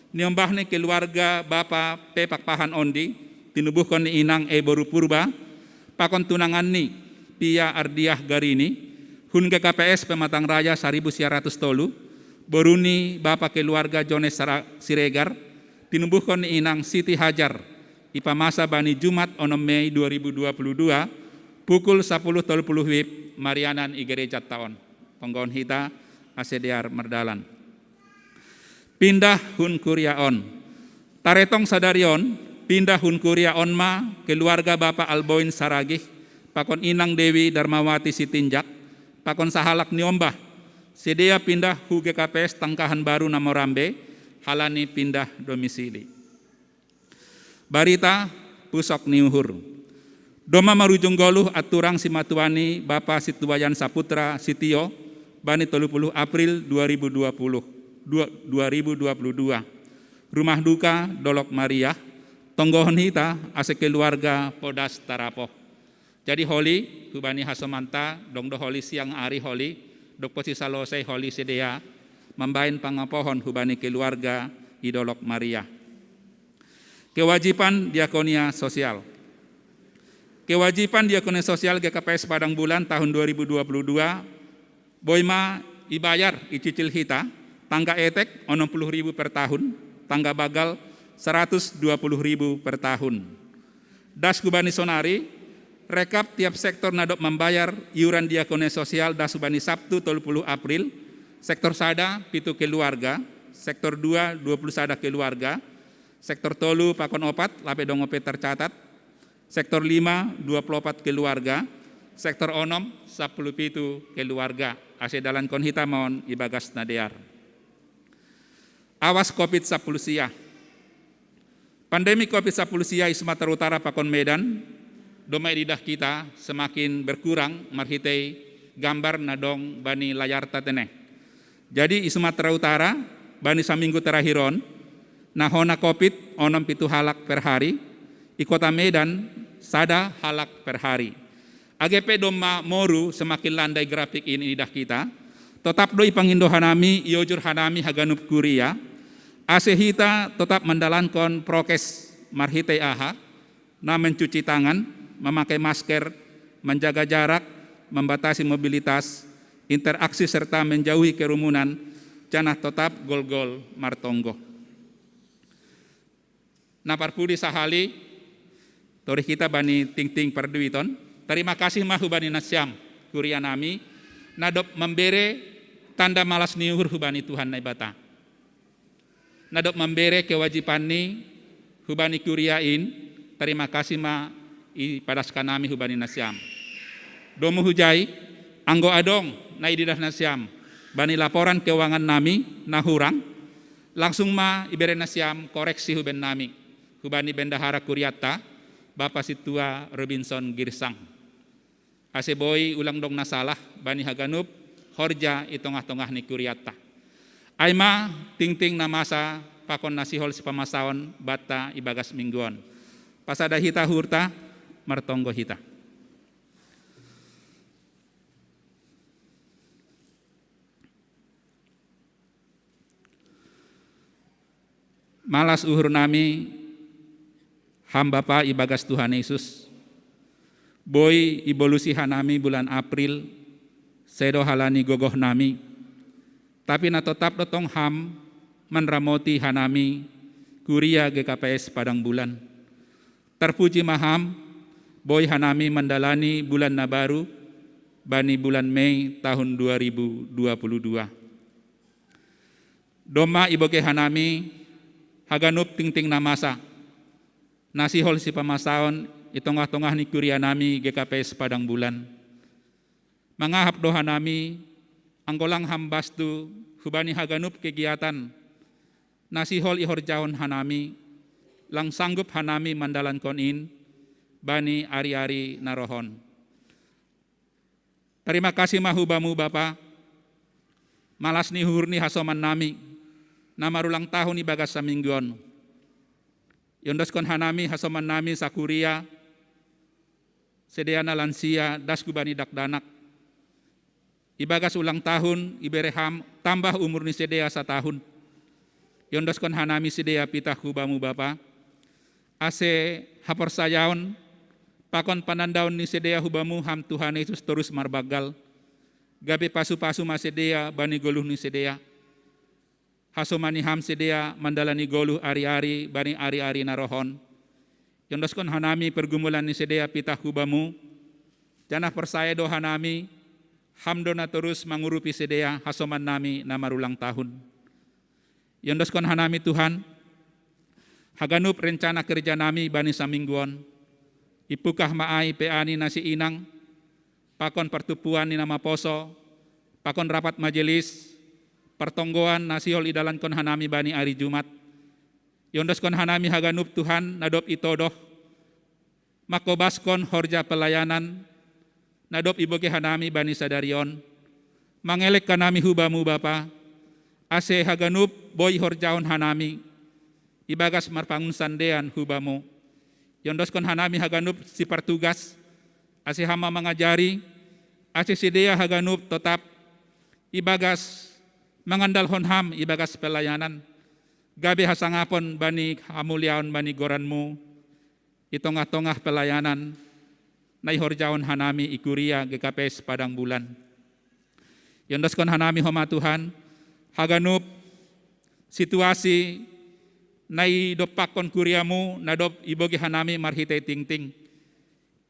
S5: niombah ni keluarga Bapak P Pakpahan Ondi tinubuhkan ni inang Boru Purba pakon tunangan ni Pia Ardiah Garini, hun KPS Pematang Raya 1900 tolu, boruni Bapak keluarga Jones Siregar, tinubuhkan ni inang Siti Hajar, ipamasa bani Jumat 6 Mei 2022, pukul 10.30 WIB, Marianan Gereja Taon, penggawan hita asediar merdalan. Pindah hun Kuriaon, taretong sadarion, pindah hun Kuriaon ma keluarga Bapak Alboin Saragih, pakon inang Dewi Darmawati Sitinjak, pakon sahalak niombah, sedia pindah hu GKPS Tangkahan Baru Namorambe, halani pindah domisili. Barita pusok niuhur, doma marujung goluh aturang simatuani Bapak Situwayan Saputra Sitio, bani 30 April 2022. Rumah duka Dolok Maria, tonggohon hita ase keluarga Podas Tarapoh. Jadi holi hubani hasomanta dong do holi siang ari holi dok posi salosai holi sedea membain pangapohon hubani keluarga Idolok Maria. Kewajiban diakonia sosial. Kewajiban diakonia sosial GKPS Padang Bulan tahun 2022 boima ibayar icicil hita tangga etek 60.000 per tahun, tangga bagal 120.000 per tahun. Das kubani sonari, rekap tiap sektor nadok membayar iuran diakonia sosial das kubani Sabtu 30 April, sektor sada pitu keluarga, sektor 2 20 sada keluarga, sektor tolu pakon opat lape dong ope tercatat, sektor 5 24 keluarga, sektor onom 10 pitu keluarga, ase dalan kon hita mon ibagas nadear. Awas COVID-10 sia. Pandemi COVID-10 sia di Sumatera Utara pakon Medan, domai lidah kita semakin berkurang marhitei gambar nadong bani layar tatene. Jadi di Sumatera Utara, bani saminggu terakhir nahona COVID onom pitu halak per hari, di kota Medan sada halak per hari. AGP doma moru semakin landai grafik ini lidah kita, tetap doi pangindohanami iojur hanami Haganup Kuria, asehita tetap mendalankan prokes marhitei aha, na mencuci tangan, memakai masker, menjaga jarak, membatasi mobilitas, interaksi serta menjauhi kerumunan, janah tetap gol-gol martonggo. Naparpudi sahali, tori kita bani ting-ting perduiton, terima kasih mahu bani nasyam, kuria nami, nadop membere tanda malas niuhur hubani Tuhan naibata. Nadop membere kewajiban ni hubani kuriain, terima kasih ma ipadaskan nami hubani nasyam. Domu hujai, anggo adong na ididah nasyam, bani laporan keuangan nami nahurang, langsung ma ibere nasyam koreksi huben nami, hubani bendahara kuriata, Bapak Situa Robinson Girsang. Aseboy ulang dong nasalah, bani haganup, horja itongah-tongah ni kuriata. Aima ting-ting namasa pakon nasihol si pamasaon bata ibagas mingguan. Pasada hita hurta martonggo hita. Malas uhur nami hamba pa ibagas Tuhan Yesus. Boy ibolusi hanami bulan April sedo halani gogoh nami. Tapi na tetap dotong ham menramoti hanami kuria GKPS Padang Bulan. Terpuji maham boy hanami mendalani bulan na baru bani bulan Mei tahun 2022. Doma iboke hanami haganup ting-ting namasa. Nasihol si pamasaon itongah-tongah ni kuria nami GKPS Padang Bulan. Mangahap doha nami anggolang hambastu hubani haganup kegiatan nasihol ihorjaon hanami lang sanggup hanami mandalan konin bani ari-ari narohon. Terima kasih mahubamu Bapa, malas ni hurni hasoman nami, namarulang tahun ibagas samingguan. Yondoskon hanami hasoman nami sakuria, sedeana lansia dasku bani dakdanak. Ibagas ulang tahun, ibereham, tambah umur ni sedea satahun. Yondoskon hanami sedea pitah kubamu Bapa. Ase hapor sayaon, pakon panandaon ni sedea hubamu ham Tuhan Yesus terus marbagal. Gabe pasu-pasu masedea bani goluh ni sedea. Hasomani ham sedea mandalani goluh ari-ari bani ari-ari narohon. Yondoskon hanami pergumulan ni sedea pitah kubamu. Janah persaya doha nami, hamdona terus mengurupi sedea hasoman nami namarulang tahun. Yondoskon hanami Tuhan, haganup rencana kerja nami bani samingguan, ipukah maai peani nasi inang, pakon pertupuan ni nama poso, pakon rapat majelis, pertonggoan nasihol idalan kon hanami bani hari Jumat. Yondoskon hanami haganup Tuhan nadop itodoh, makobaskon horja pelayanan, nadop iboke hanami bani sadarion, mangelek kanami hubamu Bapa, ase haganup boy horjaon hanami, ibagas marpangun sandean hubamu, yondoskon hanami haganup si partugas, ase hama mengajari, ase sidea haganup tetap, ibagas mengandalhon ham, ibagas pelayanan, gabe hasangapon bani hamuliaon bani goranmu, itongah-tongah pelayanan, naihorjaon hanami ikuria GKPS Padang Bulan. Yondoskon hanami homa Tuhan, haganup situasi nai dopakon kuriamu nadop ibogi hanami marhite ting-ting.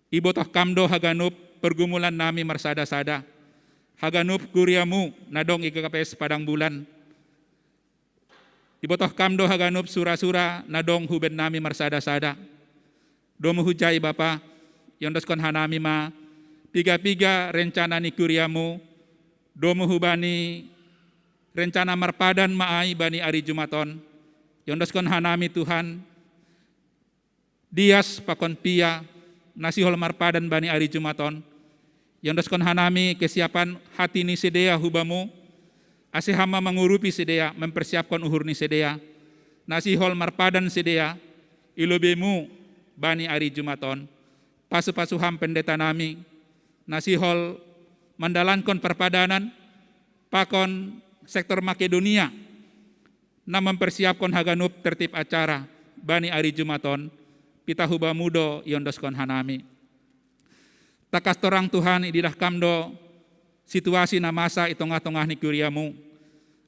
S5: Ibotoh kamdo haganup pergumulan nami marsada-sada. Haganup kuriamu nadong GKPS Padang Bulan. Ibotoh kamdo haganup sura-sura nadong huben nami marsada-sada. Domu hujai Bapa, yondoskon hanami ma piga-piga rencana ni kuriamu, domu hubani rencana marpadan maai bani ari Jumaton, yondoskon hanami Tuhan, dias pakon pia nasihol marpadan bani ari Jumaton, yondoskon hanami kesiapan hati ni sedea hubamu, ase hama mengurupi sedea, mempersiapkan uhur ni sedea, nasihol marpadan sedea, ilobemu bani ari Jumaton, pasu-pasuham pendeta nami, nasihol mandalankon perpadanan, pakon sektor Makedonia, na mempersiapkan haganup tertib acara, bani ari Jumaton, pita huba mudo yondoskon hanami. Takas torang Tuhan idilah kamdo situasi na masa itong-atongah ni kuriamu.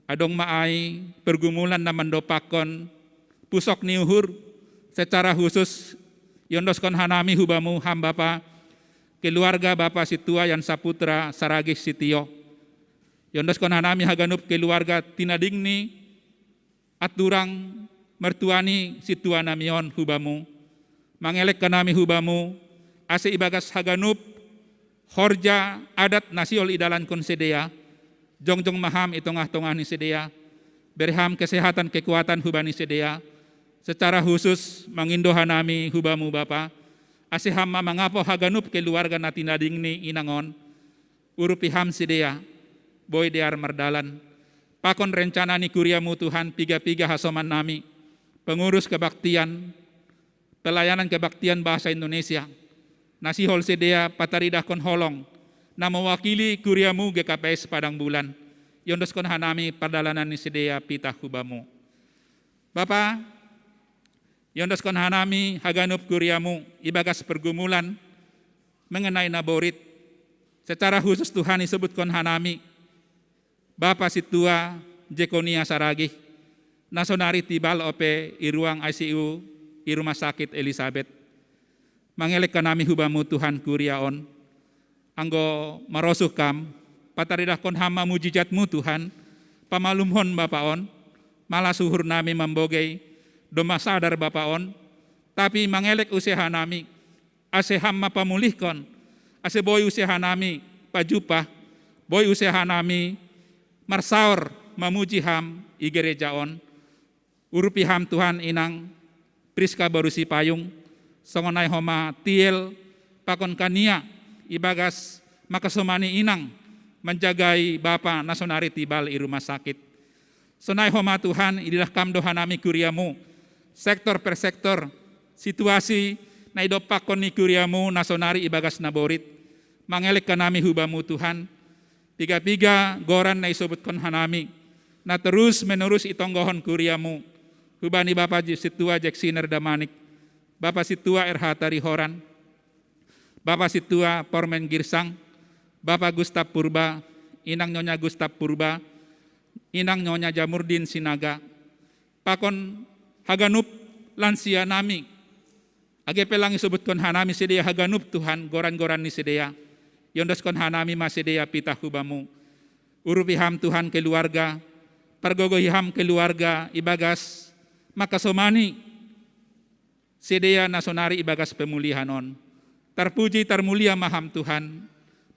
S5: Adong maay pergumulan na mandopakon pusok ni uhur secara khusus yondoskon hanami hubamu hamba pa keluarga Bapa Situa Yan Saputra Saragis Sitio. Yondoskon hanami haganup keluarga tinadingni at durang mertuani Situa namion hubamu. Mangelek kanami hubamu ase ibagas haganup horja adat nasiol idalan kon sedea. Jongjong maham itong-atongah ni sedea. Berham kesehatan kekuatan hubani sedea. Secara khusus mangindohan nami hubamu Bapa. Ase hamma mangapo haganup keluarga na tinadingni inangon. Urupiham sedea. Boy dear mardalan. Pakon rencana ni kuriamu Tuhan piga-piga hasoman nami. Pengurus kebaktian. Pelayanan kebaktian bahasa Indonesia. Nasihol sedea pataridah kon holong. Na mewakili kuriamu GKPS Padang Bulan. Yondoskon hanami perdalanan ni sedea pitah hubamu. Bapa, yondoskon hanami haganup kuriamu ibagas pergumulan mengenai naborit. Secara khusus Tuhan disebutkan hanami. Bapa Situa Jekonia Saragih. Nasonari tibal ope i ruang ICU i Rumah Sakit Elizabeth. Mangelek kanami hubamu Tuhan kuriaon. Anggo marosuh kam, pataridah kon hama mujizatmu Tuhan, pamalumhon Bapaon, malah suhur nami membogei, doma sadar Bapaon, tapi mangelek usaha nami, ase hama pamulihkon, ase boy usaha nami pajupah, boy usaha nami marsaur mamuji ham i gerejaon, urupi ham Tuhan inang Priska Barusi Payung, songonai homa tiel pakon kania, ibagas makasomani inang menjagai Bapa nasonari tibal i rumah sakit. Sonai homa Tuhan idilah kamdo hanami kuriamu sektor per sektor situasi na idopakon ni kuriamu nasonari ibagas naborit. Mangelek kanami hubamu Tuhan. Piga-piga goran na isubutkan hanami na terus menerus itonggohon kuriamu. Hubani Bapa Situa Jeksiner Damanik. Bapa Situa RH Tarihoran. Bapak Situa Pormen Girsang, Bapak Gustaf Purba, Inang Nyonya Gustaf Purba, Inang Nyonya Jamurdin Sinaga, Pakon haganup lansia nami, age pelang isebutkan hanami sedea haganup Tuhan, goran-goran ni sedea, yondoskon hanami masedea pitah hubamu, urupiham Tuhan keluarga, pargogohiham keluarga ibagas, makasomani, sedea nasonari ibagas pemulihanon. Terpuji termulia maham Tuhan.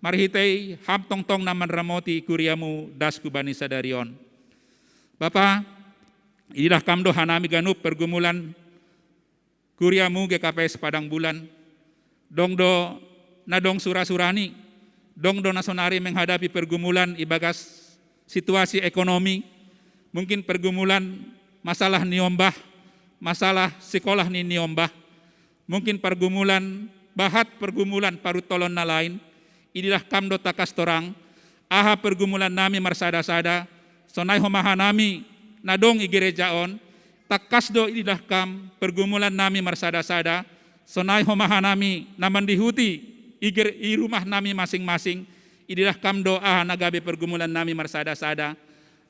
S5: Marhitei ham tong-tong naman ramoti kuriamu das kubani sadarion. Bapa, inilah kamdo hanami ganup pergumulan kuriamu GKPS Padang Bulan. Dongdo nadong sura-surani. Dongdo nasonari menghadapi pergumulan ibagas situasi ekonomi. Mungkin pergumulan masalah niombah, masalah sekolah ni niombah. Mungkin pergumulan bahat pergumulan parutolon na lain, inilah kamdo takas torang, aha pergumulan nami marsada-sada, sonai homaha nami nadong i gerejaon, takas do inilah kam pergumulan nami marsada-sada, sonai homaha nami naman dihuti i rumah nami masing-masing, inilah kamdo aha nagabe pergumulan nami marsada-sada,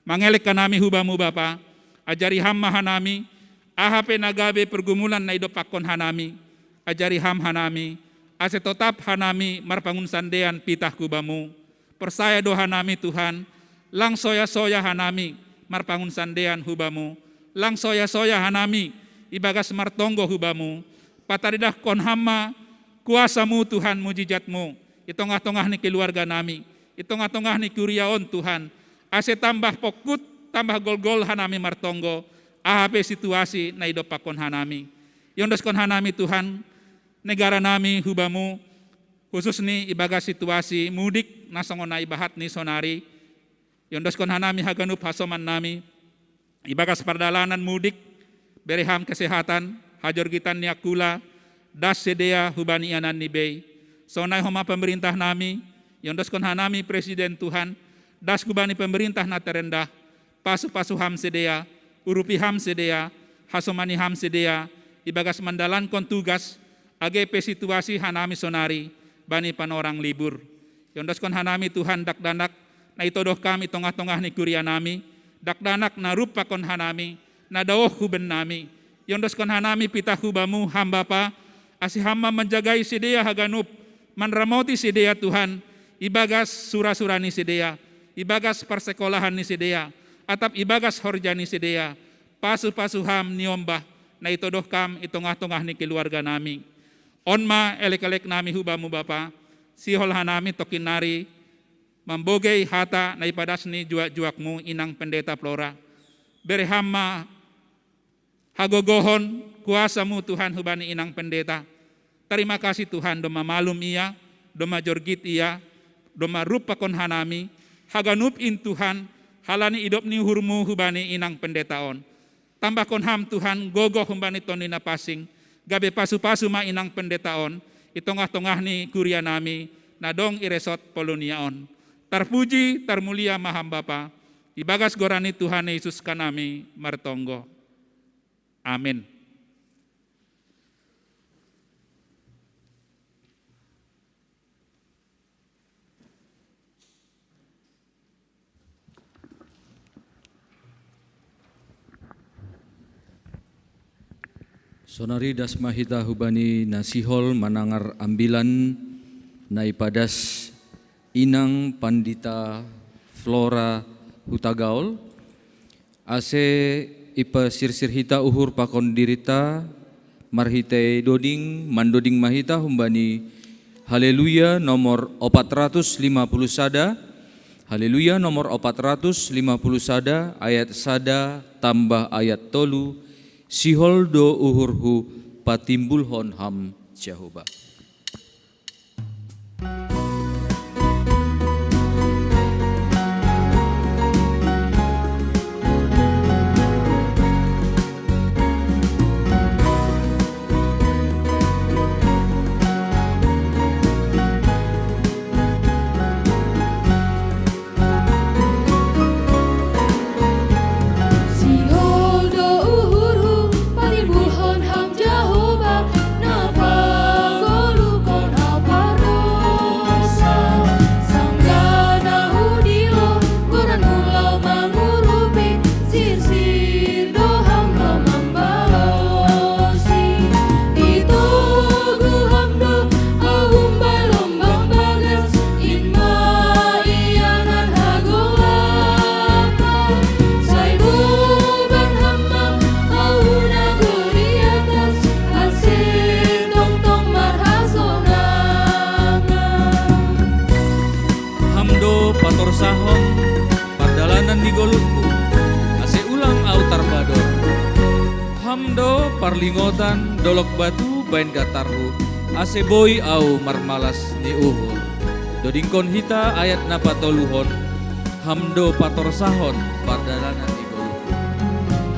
S5: mangelek kanami hubamu Bapa, ajari ham maha nami, aha pe nagabe pergumulan na idopakon hanami, ajari ham hanami, ase tetap hanami marpangun sandean pitah kubamu. Persaya doa hanami Tuhan, lang soya-soya hanami marpangun sandean hubamu. Lang soya-soya hanami ibagas martonggo hubamu. Pataridah kon hama kuasamu Tuhan mujizatmu. Itongah-tongah ni keluarga nami. Itongah-tongah ni kuriaon Tuhan. Ase tambah pokut, tambah gol-gol hanami martonggo. Ahape situasi na idopakon hanami. Yondoskon hanami Tuhan, negara nami hubamu, khusus ni ibagas situasi mudik nasongonai bahat ni sonari, yondoskon hanami haganup hasoman nami, ibagas perdalanan mudik, bereham kesehatan, hajor gitan niakula, das sedea hubani anan ni bay, sonai homa pemerintah nami, yondoskon hanami presiden Tuhan, das kubani pemerintah na terendah, pasu-pasu ham sedea, urupi ham sedea, hasomani ham sedea, ibagas mandalan kon tugas, AGP situasi hanami sonari, bani panorang libur. Yondoskon hanami Tuhan dakdanak na itodoh kami tongah-tongah ni kuria nami, dakdanak na rupa kon hanami, na daoh huben nami. Yondoskon hanami pita hubamu hamba pa, asi hamba menjagai sidea haganup, manramoti sidea Tuhan, ibagas sura-sura ni sidea, ibagas persekolahan ni sidea, atap ibagas horja ni sidea, pasu-pasu ham niombah, na itodoh kam itongah-tongah ni keluarga nami. Onma elek-elek nami hubamu Bapa, sihol hanami tokinari, membogei hata na ipadas ni juak-juakmu inang pendeta Flora. Beri hama hagogohon kuasamu Tuhan hubani inang pendeta. Terima kasih Tuhan doma malum ia, doma jorgit ia, doma rupa kon hanami, haganup in Tuhan, halani idop ni hurmu hubani inang pendetaon. Tambah kon ham Tuhan gogoh hubani tonina pasing, gabe pasu-pasu ma inang pendetaon, itongah-tongah ni kuria nami, nadong iresot poloniaon. Terpuji, termulia maham Bapa, ibagas gorani Tuhan Yesus kanami martonggo. Amin.
S1: Sonari dasmahita hubani nasihol manangar ambilan na ipadas inang Pandita Flora Hutagaol ase ipa sirsir hita uhur pakon dirita marhite doding mandoding mahita humbani Haleluya nomor 450 sada, Haleluya nomor 450 sada ayat sada tambah ayat tolu sihol do uhurhu patimbul hon ham Jehovah.
S6: Sahon pardalanan di golutku ase ulang autar bador hamdo parlingotan dolok batu bain gatarhu ase boy au marmalas ni uhur dodingkon hita ayat napa toluhon hamdo pator sahon pardalanan di golutku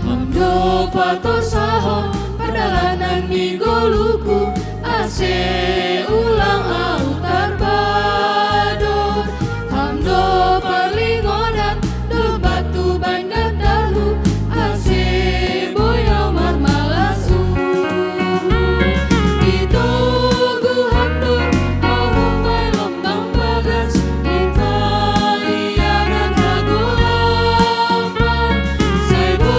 S7: hamdo pator sahon pardalanan di golutku ase ulang autar bador hamdo parlingodan dolok batu bain gatarhu ase boyau marmalasu ditugu hamdo ahumai lombang bagas Italianan hagulapan saibu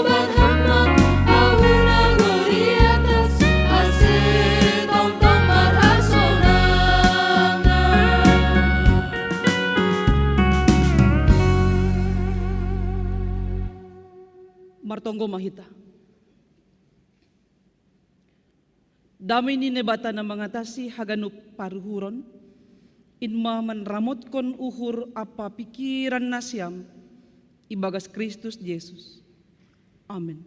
S7: ban hamam ahuna gloriatas ase tongtong marhasonangan.
S8: Martonggo mahita. Damay ni nebata na mangatasi haganup paruhuron, inma manramot kon uhur apa pikiran nasyam, ibagas Kristus Yesus. Amin.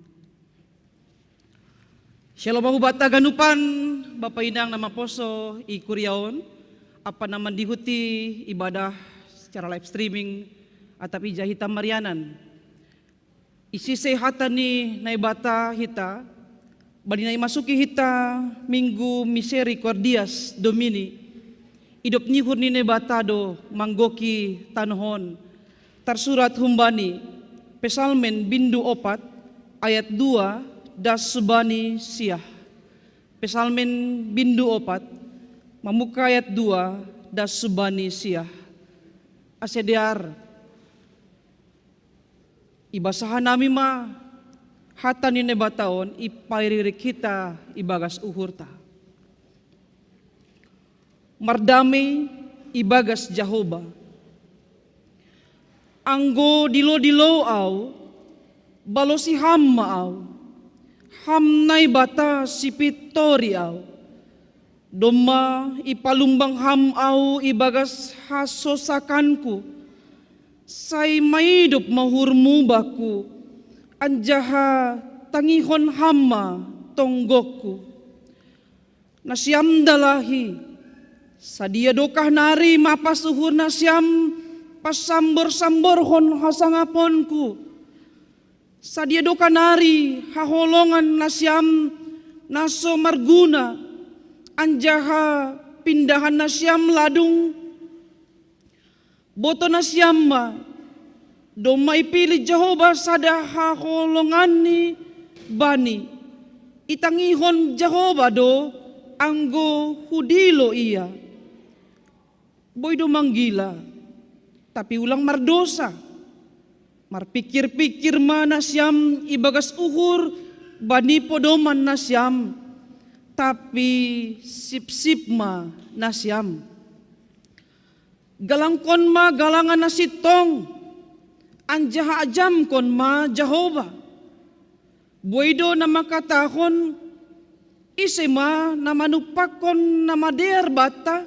S8: Shalom bata ganupan, Bapak Inang nama poso ikuriaon, apa naman dihuti ibadah secara live streaming atapi jahita marianan. Isi sehatan ni naibata hita, bali na masuki hita minggu misericordias domini, idop nihur ni nebatado manggoki tanhon, tersurat humbani, pesalmen bindu opat, ayat 2, das subani siah. Pesalmen bindu opat, Mamuka ayat 2 das subani siah asediar ibasahan nami ma hatan ini bataon ipairiri kita ibagas uhurta. Mardami ibagas Jahoba. Anggo dilo-dilo au balosi hamma au hamnai bata sipitori au doma ipalumbang ham au ibagas hasosakanku say maidup mahurmu baku anjaha tangihon hamma tonggokku nasyam dalahi sadia dokah nari mapas uhur nasyam pasambor-sambor hon hasangaponku sadia dokah nari haholongan nasyam naso marguna anjaha pindahan nasyam ladung boto nasyam ma doma ipilih Jehovah sada haholongani bani itangihon Jehovah do anggo hudilo iya boy do manggila tapi ulang mardosa marpikir-pikir mana nasyam ibagas uhur bani podoman nasyam tapi sip-sip ma nasyam galangkon ma galangan nasitong anjaha ajam kon ma Jehovah boydo nama katahon isema nama nupakon nama der bata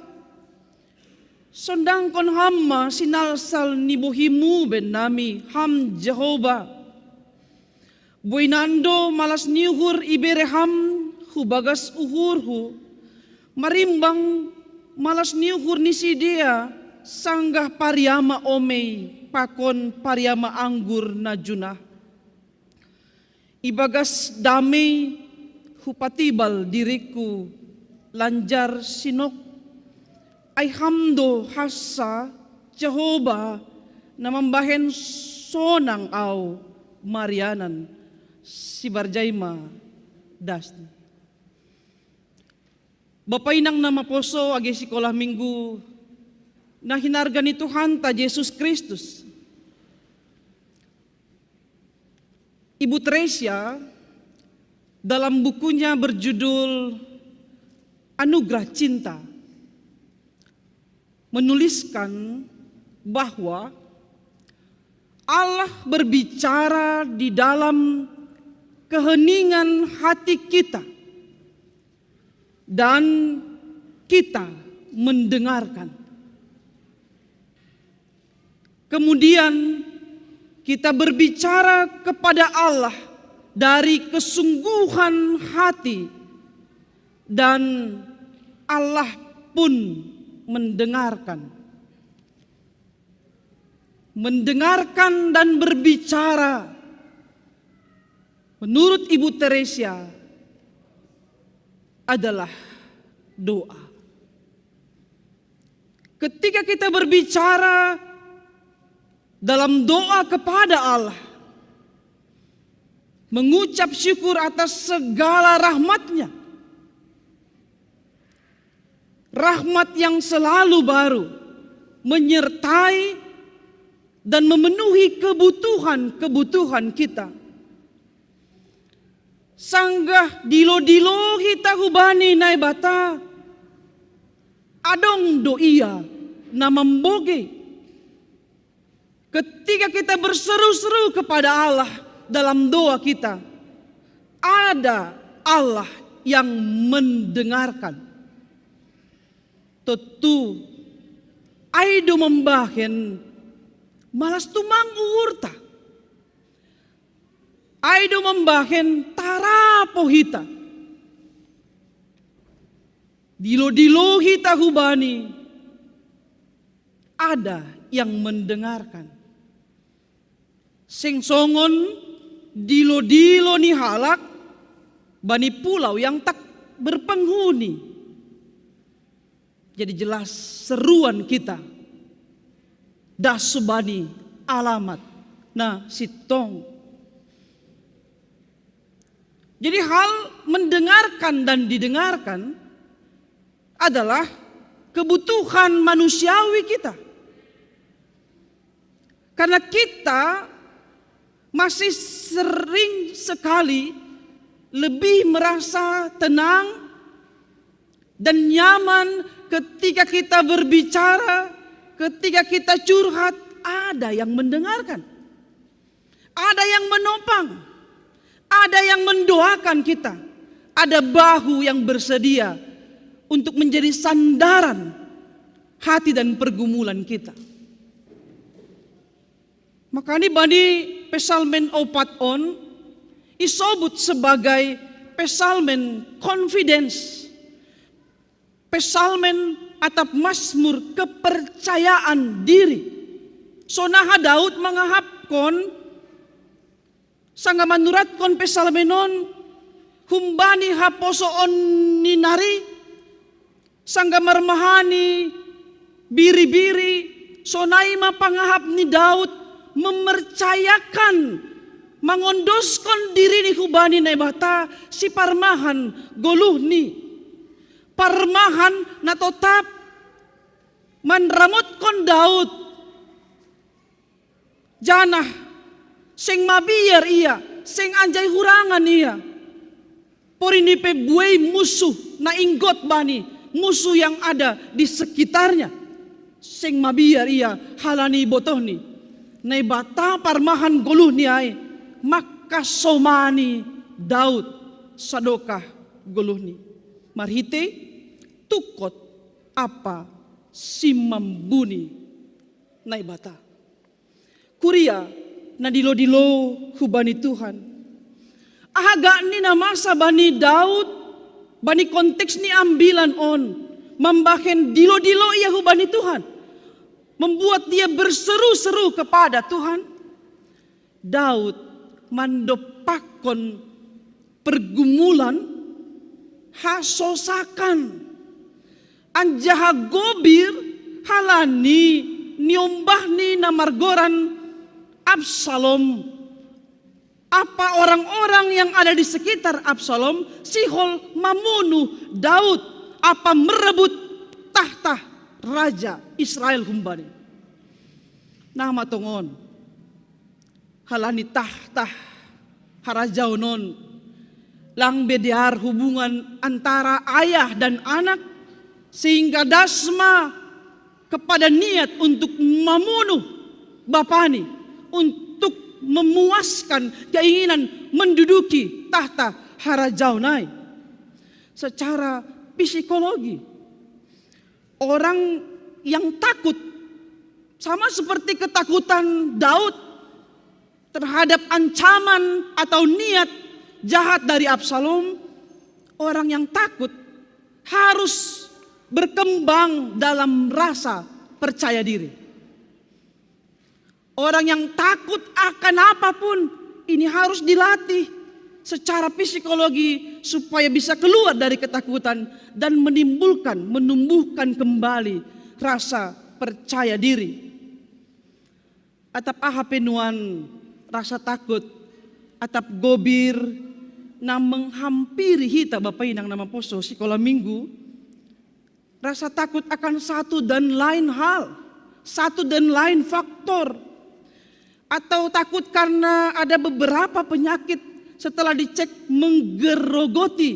S8: sondang kon hamma sinalsal nibuhimu ben nami ham Jehovah boy nando malas niuhur ibere ham hubagas uhurhu marimbang malas niuhur nisi dia sanggah pariama omei pakon pariama anggur najunah ibagas damai hupatibal diriku lanjar sinok ay hamdo hasa Jehovah na mambahen sonang au Marianan si Barjaima dasni. Bapay nang namaposo agi sikolah minggu na hinarga ni Tuhan ta Yesus Kristus. Ibu Tresia dalam bukunya berjudul Anugerah Cinta menuliskan bahwa Allah berbicara di dalam keheningan hati kita dan kita mendengarkan. Kemudian kita berbicara kepada Allah dari kesungguhan hati dan Allah pun mendengarkan. Mendengarkan dan berbicara menurut Ibu Teresia adalah doa. Ketika kita berbicara dalam doa kepada Allah, mengucap syukur atas segala rahmat-Nya, rahmat yang selalu baru, menyertai dan memenuhi kebutuhan kita. Sanggah dilo-dilo hita hubani nai bata, adong doia na memboge. Ketika kita berseru-seru kepada Allah dalam doa kita, ada Allah yang mendengarkan. Tentu, aido membahen malas tumang urta. Aido membahen tarapo hita. Dilo-dilo hita hubani, ada yang mendengarkan. Sing songon dilo-dilo ni halak bani pulau yang tak berpenghuni. Jadi jelas seruan kita dasubani alamat na sitong. Jadi hal mendengarkan dan didengarkan adalah kebutuhan manusiawi kita. Karena kita masih sering sekali lebih merasa tenang dan nyaman ketika kita berbicara, ketika kita curhat, ada yang mendengarkan, ada yang menopang, ada yang mendoakan kita, ada bahu yang bersedia untuk menjadi sandaran hati dan pergumulan kita. Makanya bani pesalmen opat on isobut sebagai pesalmen confidence, pesalmen atap mazmur kepercayaan diri. Sonaha Daud mengahapkon sangga manuratkan pesalmenon humbani haposo on ninari sangga marmahani biri-biri sonai mapangahap ni Daud memercayakan mangondoskan diri ni hubani nebata si parmahan goluh ni parmahan na tetap manramotkon Daud janah sing mabiyar iya sing anjay hurangan iya porini pe buay musuh na inggot bani musuh yang ada di sekitarnya sing mabiyar iya halani botoh ni nay bata parmahan goluh ni ay maka somani Daud sadokah goluh ni marhite tukot apa simambuni nay bata kuria na dilo-dilo hubani Tuhan ahaga ni na masa bani Daud bani konteks ni ambilan on membahen dilo-dilo ia hubani Tuhan membuat dia berseru-seru kepada Tuhan. Daud mandopakon pergumulan hasosakan anjaha gobir halani niombah ni namargoran Absalom. Apa orang-orang yang ada di sekitar Absalom sihol mamunuh Daud apa merebut tahta Raja Israel humbani. Nama tongon halani tahta harajau non lang bediar hubungan antara ayah dan anak sehingga dasma kepada niat untuk memunuh bapani untuk memuaskan keinginan menduduki tahta harajau nai. Secara psikologi orang yang takut sama seperti ketakutan Daud terhadap ancaman atau niat jahat dari Absalom, orang yang takut harus berkembang dalam rasa percaya diri. Orang yang takut akan apapun ini harus dilatih secara psikologi supaya bisa keluar dari ketakutan dan menumbuhkan kembali rasa percaya diri. Atap ahapenuan rasa takut, atap gobir na menghampiri hita Bapak Inang nama poso sekolah minggu. Rasa takut akan satu dan lain hal, satu dan lain faktor. Atau takut karena ada beberapa penyakit setelah dicek menggerogoti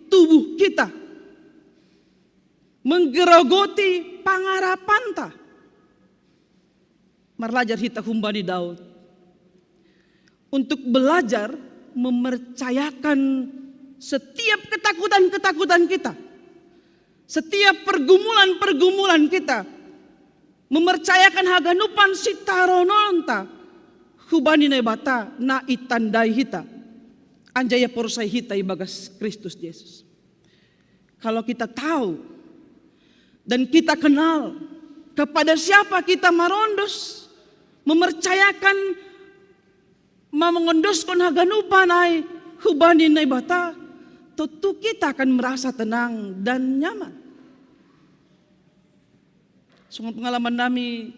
S8: tubuh kita, menggerogoti pangarapan ta. Marlajar hita humbani Daud untuk belajar memercayakan setiap ketakutan-ketakutan kita, setiap pergumulan-pergumulan kita, memercayakan haganupan sitarononta hubani nebata na itandai hita. Anjaya porsai hita ibagas Kristus Yesus. Kalau kita tahu dan kita kenal kepada siapa kita marondos, memercayakan mamengondoskan haganupan ay hubani na bata, tentu kita akan merasa tenang dan nyaman. Sungguh pengalaman kami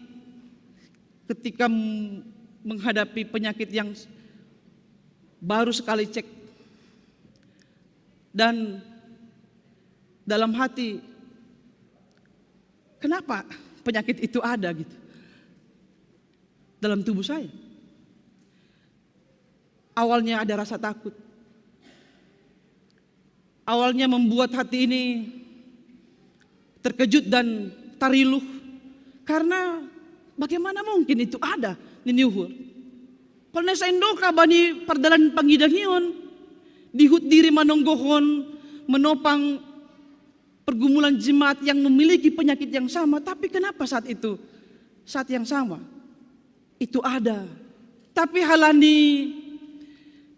S8: ketika menghadapi penyakit yang baru sekali cek dan dalam hati kenapa penyakit itu ada gitu dalam tubuh saya. Awalnya ada rasa takut. Awalnya membuat hati ini terkejut dan tariluh. Karena bagaimana mungkin itu ada di Niuhur. Kalau saya indoka bani perdalan pangidahion, dihut diri manonggohon, menopang pergumulan jemaat yang memiliki penyakit yang sama. Tapi kenapa saat itu, saat yang sama, itu ada. Tapi halani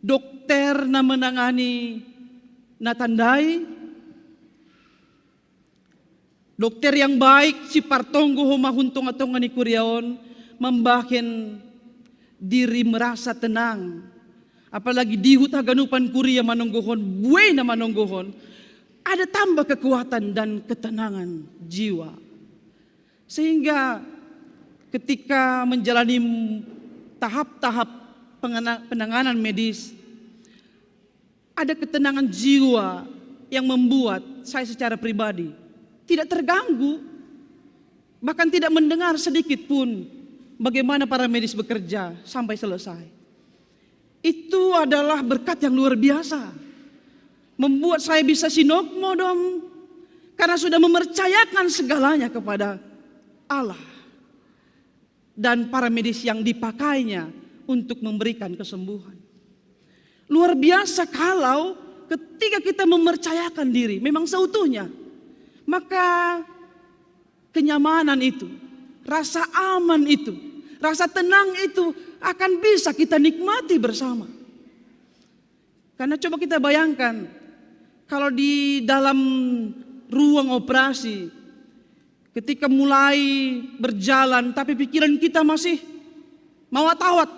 S8: dokter na menangani natandai, dokter yang baik si partonggo humahuntung atau ngani kuriaon membahin diri merasa tenang. Apalagi dihut haganupan kuria manonggohon, buena manonggohon, ada tambah kekuatan dan ketenangan jiwa. Sehingga ketika menjalani tahap-tahap penanganan medis, ada ketenangan jiwa yang membuat saya secara pribadi tidak terganggu, bahkan tidak mendengar sedikit pun bagaimana para medis bekerja sampai selesai. Itu adalah berkat yang luar biasa, membuat saya bisa sinokmo dong, karena sudah mempercayakan segalanya kepada Allah dan para medis yang dipakainya untuk memberikan kesembuhan. Luar biasa kalau ketika kita mempercayakan diri memang seutuhnya, maka kenyamanan itu, rasa aman itu, rasa tenang itu akan bisa kita nikmati bersama. Karena coba kita bayangkan, kalau di dalam ruang operasi, ketika mulai berjalan tapi pikiran kita masih mawat-awat,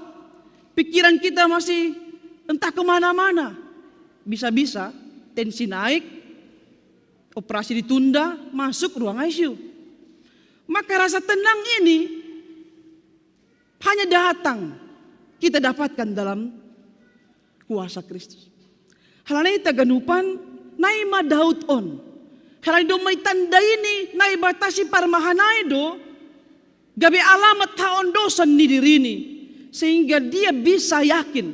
S8: pikiran kita masih entah kemana-mana, bisa-bisa tensi naik, operasi ditunda, masuk ruang ICU. Maka rasa tenang ini hanya datang kita dapatkan dalam kuasa Kristus. Halana ita ganupan naima Daud on. Halana do may tanda ini naibatasi parmahanay do gabi alamat taon dosan ni dirini, sehingga dia bisa yakin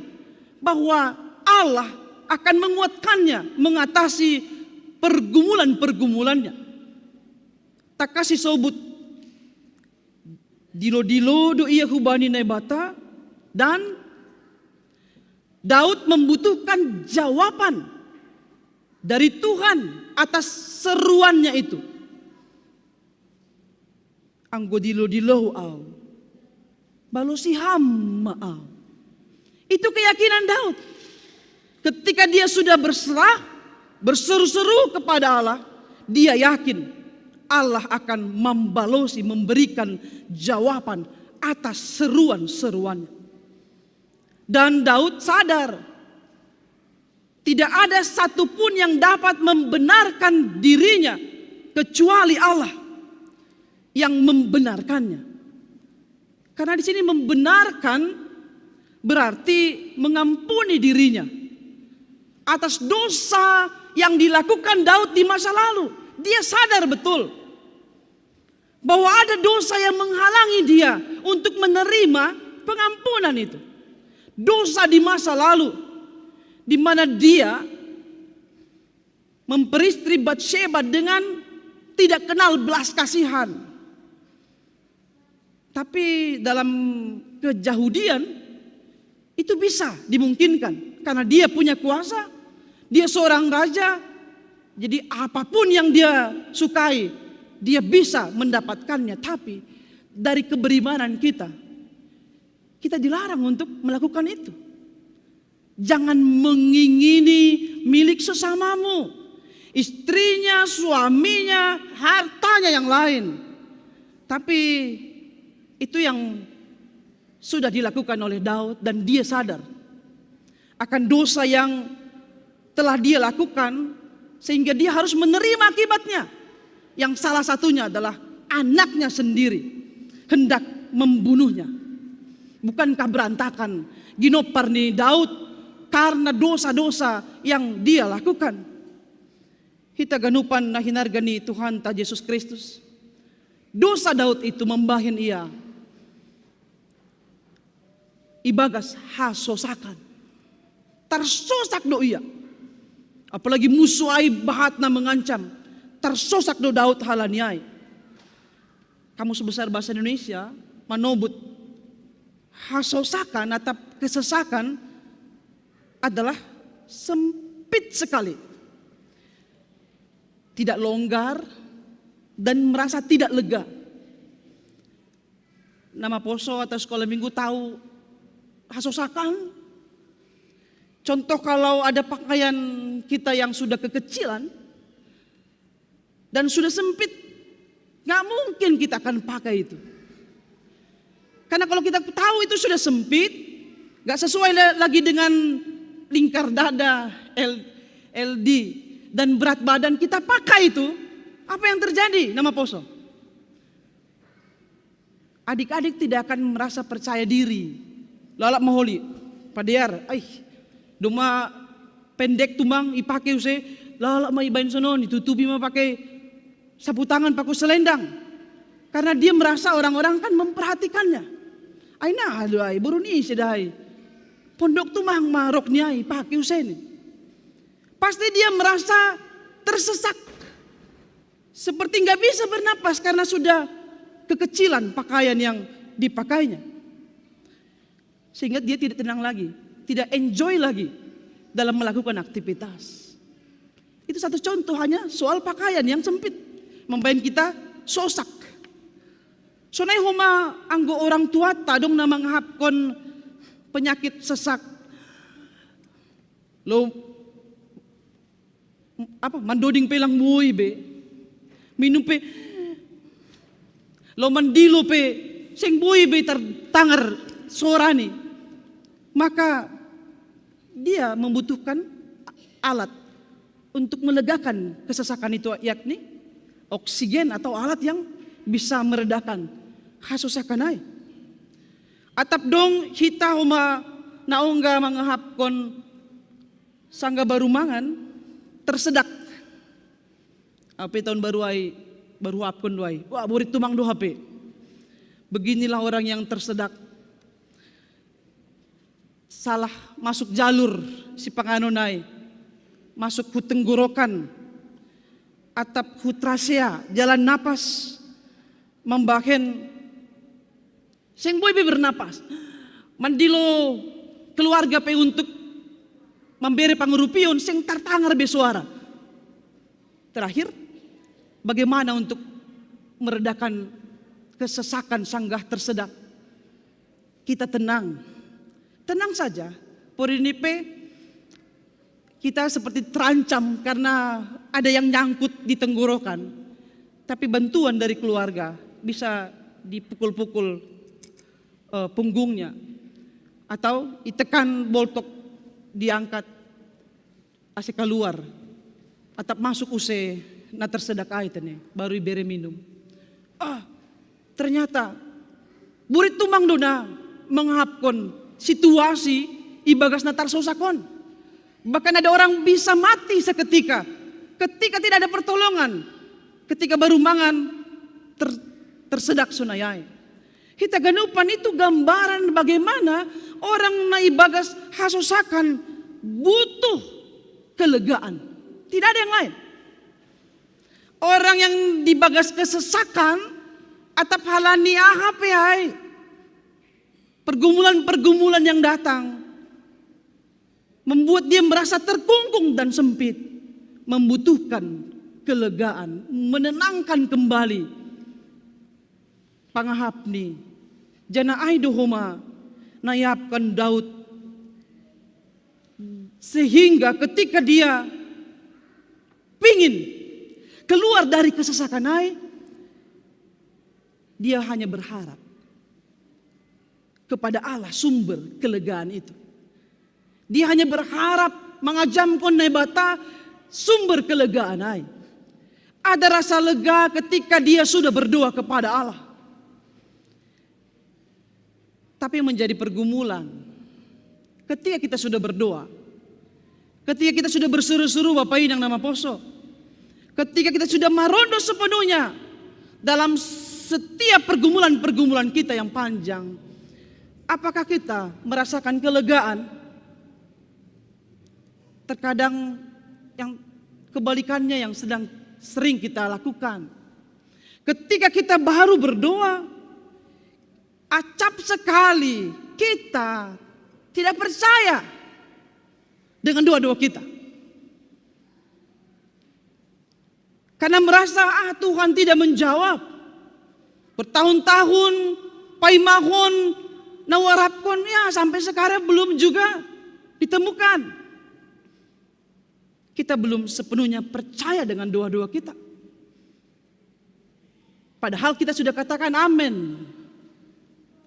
S8: bahwa Allah akan menguatkannya mengatasi pergumulan-pergumulannya. Tak kasih sobut dilo-dilo do iya hubani naibata, dan Daud membutuhkan jawaban dari Tuhan atas seruannya itu. Anggo dilo-dilo au, balosi hamma au. Itu keyakinan Daud. Ketika dia sudah berserah, berseru-seru kepada Allah, dia yakin Allah akan membalosi, memberikan jawaban atas seruan-seruannya. Dan Daud sadar, tidak ada satupun yang dapat membenarkan dirinya kecuali Allah yang membenarkannya. Karena di sini membenarkan berarti mengampuni dirinya atas dosa yang dilakukan Daud di masa lalu. Dia sadar betul bahwa ada dosa yang menghalangi dia untuk menerima pengampunan itu. Dosa di masa lalu, di mana dia memperistri Batsheba dengan tidak kenal belas kasihan. Tapi dalam keyahudian itu bisa dimungkinkan karena dia punya kuasa, dia seorang raja, jadi apapun yang dia sukai dia bisa mendapatkannya. Tapi dari keberimanan kita dilarang untuk melakukan itu. Jangan mengingini milik sesamamu, istrinya, suaminya, hartanya yang lain. Tapi itu yang sudah dilakukan oleh Daud, dan dia sadar akan dosa yang telah dia lakukan, sehingga dia harus menerima akibatnya. Yang salah satunya adalah anaknya sendiri hendak membunuhnya. Bukankah berantakan ginopar ni Daud karena dosa-dosa yang dia lakukan? Hita ganupan na hinargani Tuhan ta Yesus Kristus. dosa Daud itu membahin ia ibagas hasosakan. Tersosak do ia. Apalagi musuh ai bahatna mengancam. Tersosak do Daud halaniai. Kamus Besar Bahasa Indonesia menobut hasosakan atau kesesakan adalah sempit sekali. Tidak longgar dan merasa tidak lega. Nama poso atau sekolah minggu tahu hasosakan. Contoh kalau ada pakaian kita yang sudah kekecilan dan sudah sempit, nggak mungkin kita akan pakai itu. Karena kalau kita tahu itu sudah sempit, nggak sesuai lagi dengan lingkar dada, LD dan berat badan, kita pakai itu, apa yang terjadi nama poso? Adik-adik tidak akan merasa percaya diri. Lalap maholi, padear, doma pendek tumang ipake use, lalap ma ibain sonon ditutupi ma pakai sapu tangan pakai selendang. Karena dia merasa orang-orang kan memperhatikannya. Aina aduh ai buruni sedai. Pondok tumang maroknya ipake use ini. Pasti dia merasa tersesak. Seperti nggak bisa bernapas karena sudah kekecilan pakaian yang dipakainya. Sehingga dia tidak tenang lagi, tidak enjoy lagi dalam melakukan aktivitas. Itu satu contoh hanya soal pakaian yang sempit, membuat kita sosak. Sonai homa anggo orang tua tadong na manghapkon penyakit sesak. Lo mandoding pelang buoy be. Minum pe lo mandilo pe sing buoy be tertangar sorani. Maka dia membutuhkan alat untuk melegakan kesesakan itu, yakni oksigen atau alat yang bisa meredakan hasosakan ai. Atap dong hita homa naongga mangahapkon sangga baru mangan tersedak. Apa tahun baru ai baru hapkon doai. Wah burit tumang do HP. Beginilah orang yang tersedak. Salah masuk jalur si panganonai, masuk hutenggorokan, atap hutrasea, jalan napas, membahen, sing boy bernapas, mandilo keluarga pe untuk memberi pangurupion, sing tartangar be suara. Terakhir, bagaimana untuk meredakan kesesakan sanggah tersedak? Kita tenang. Tenang saja, porinipe kita seperti terancam karena ada yang nyangkut di tenggorokan. Tapi bantuan dari keluarga bisa dipukul-pukul punggungnya. Atau ditekan boltok diangkat asik keluar. Atau masuk use na tersedak aitene baru ibere minum. Ternyata burit tumang dona menghapkon situasi ibagas natar sosakon. Bahkan ada orang bisa mati seketika ketika tidak ada pertolongan, ketika baru mangan tersedak sunayai. Kita ganupan itu gambaran bagaimana orang na ibagas hasosakan butuh kelegaan. Tidak ada yang lain. Orang yang dibagas kesesakan atap halani ahap hai. Pergumulan-pergumulan yang datang membuat dia merasa terkungkung dan sempit, membutuhkan kelegaan, menenangkan kembali. Pangahapni jana ai dohoma nayapkan Daud sehingga ketika dia pingin keluar dari kesesakan ai, dia hanya berharap kepada Allah sumber kelegaan itu. Dia hanya berharap mengajamkan nebata sumber kelegaan ai. Ada rasa lega ketika dia sudah berdoa kepada Allah. Tapi menjadi pergumulan ketika kita sudah berdoa, ketika kita sudah berseru-seru Bapak Inang nama poso, ketika kita sudah marondo sepenuhnya dalam setiap pergumulan-pergumulan kita yang panjang, apakah kita merasakan kelegaan? Terkadang yang kebalikannya yang sedang sering kita lakukan. Ketika kita baru berdoa, acap sekali kita tidak percaya dengan doa-doa kita. Karena merasa Tuhan tidak menjawab. Bertahun-tahun paimahon nawarapkon ya sampai sekarang belum juga ditemukan. Kita belum sepenuhnya percaya dengan doa-doa kita. Padahal kita sudah katakan amin.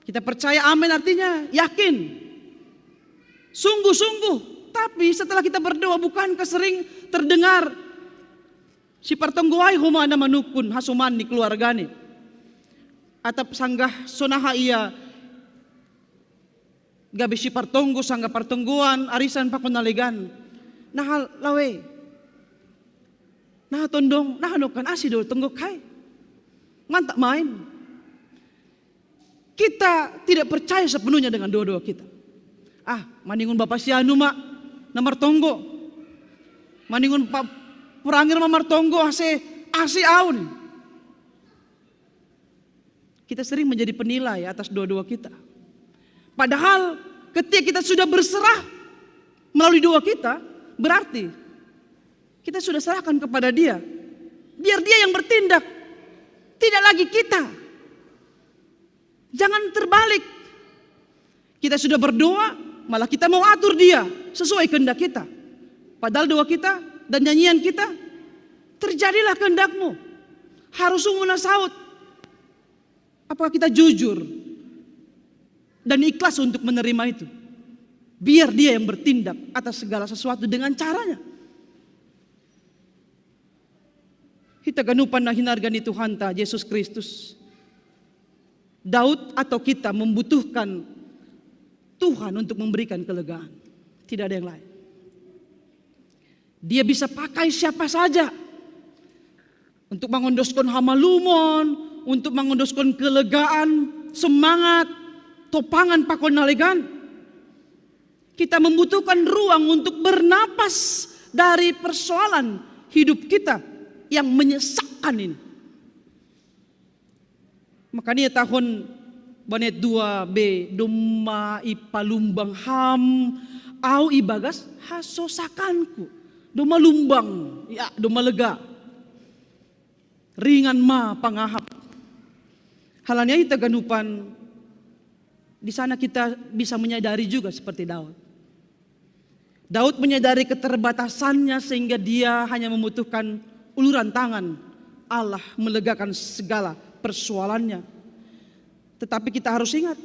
S8: Kita percaya amin artinya yakin. Sungguh-sungguh. Tapi setelah kita berdoa bukankah sering terdengar si partonggoai humana manukun hasumani keluargane. Atap sanggah sonaha ia gabi si partonggo sanggah partonggoan arisan pakonalegan. Nah lawe. Nah tondong, nah nokan asido tonggo kai. Mantak main. Kita tidak percaya sepenuhnya dengan doa-doa kita. Maningun Bapak Sianu mak namar tonggo. Maningun Pak Purangir mamar tonggo ase aun. Kita sering menjadi penilai atas doa-doa kita. Padahal ketika kita sudah berserah melalui doa kita, berarti kita sudah serahkan kepada Dia. Biar Dia yang bertindak, tidak lagi kita. Jangan terbalik. Kita sudah berdoa, malah kita mau atur Dia sesuai kehendak kita. Padahal doa kita dan nyanyian kita, terjadilah kehendak-Mu. Harus sungguh nasaut. Apakah kita jujur dan ikhlas untuk menerima itu? Biar Dia yang bertindak atas segala sesuatu dengan caranya. Kita ganupan na hinargani Tuhan ta Yesus Kristus. Daud atau kita membutuhkan Tuhan untuk memberikan kelegaan. Tidak ada yang lain. Dia bisa pakai siapa saja. Untuk mengondoskan hamalumon, untuk mengondoskan kelegaan, semangat, topangan pakon nalegan. Kita membutuhkan ruang untuk bernapas dari persoalan hidup kita yang menyesakkan ini. Makanya tahun banet 2B doma ipalumbang ham au ibagas hasosakanku. Doma lumbang, ya doma lega. Ringan ma pangahap. Halanya kita ganupan di sana kita bisa menyadari juga seperti Daud. Daud menyadari keterbatasannya sehingga dia hanya membutuhkan uluran tangan Allah melegakan segala persoalannya. Tetapi kita harus ingat,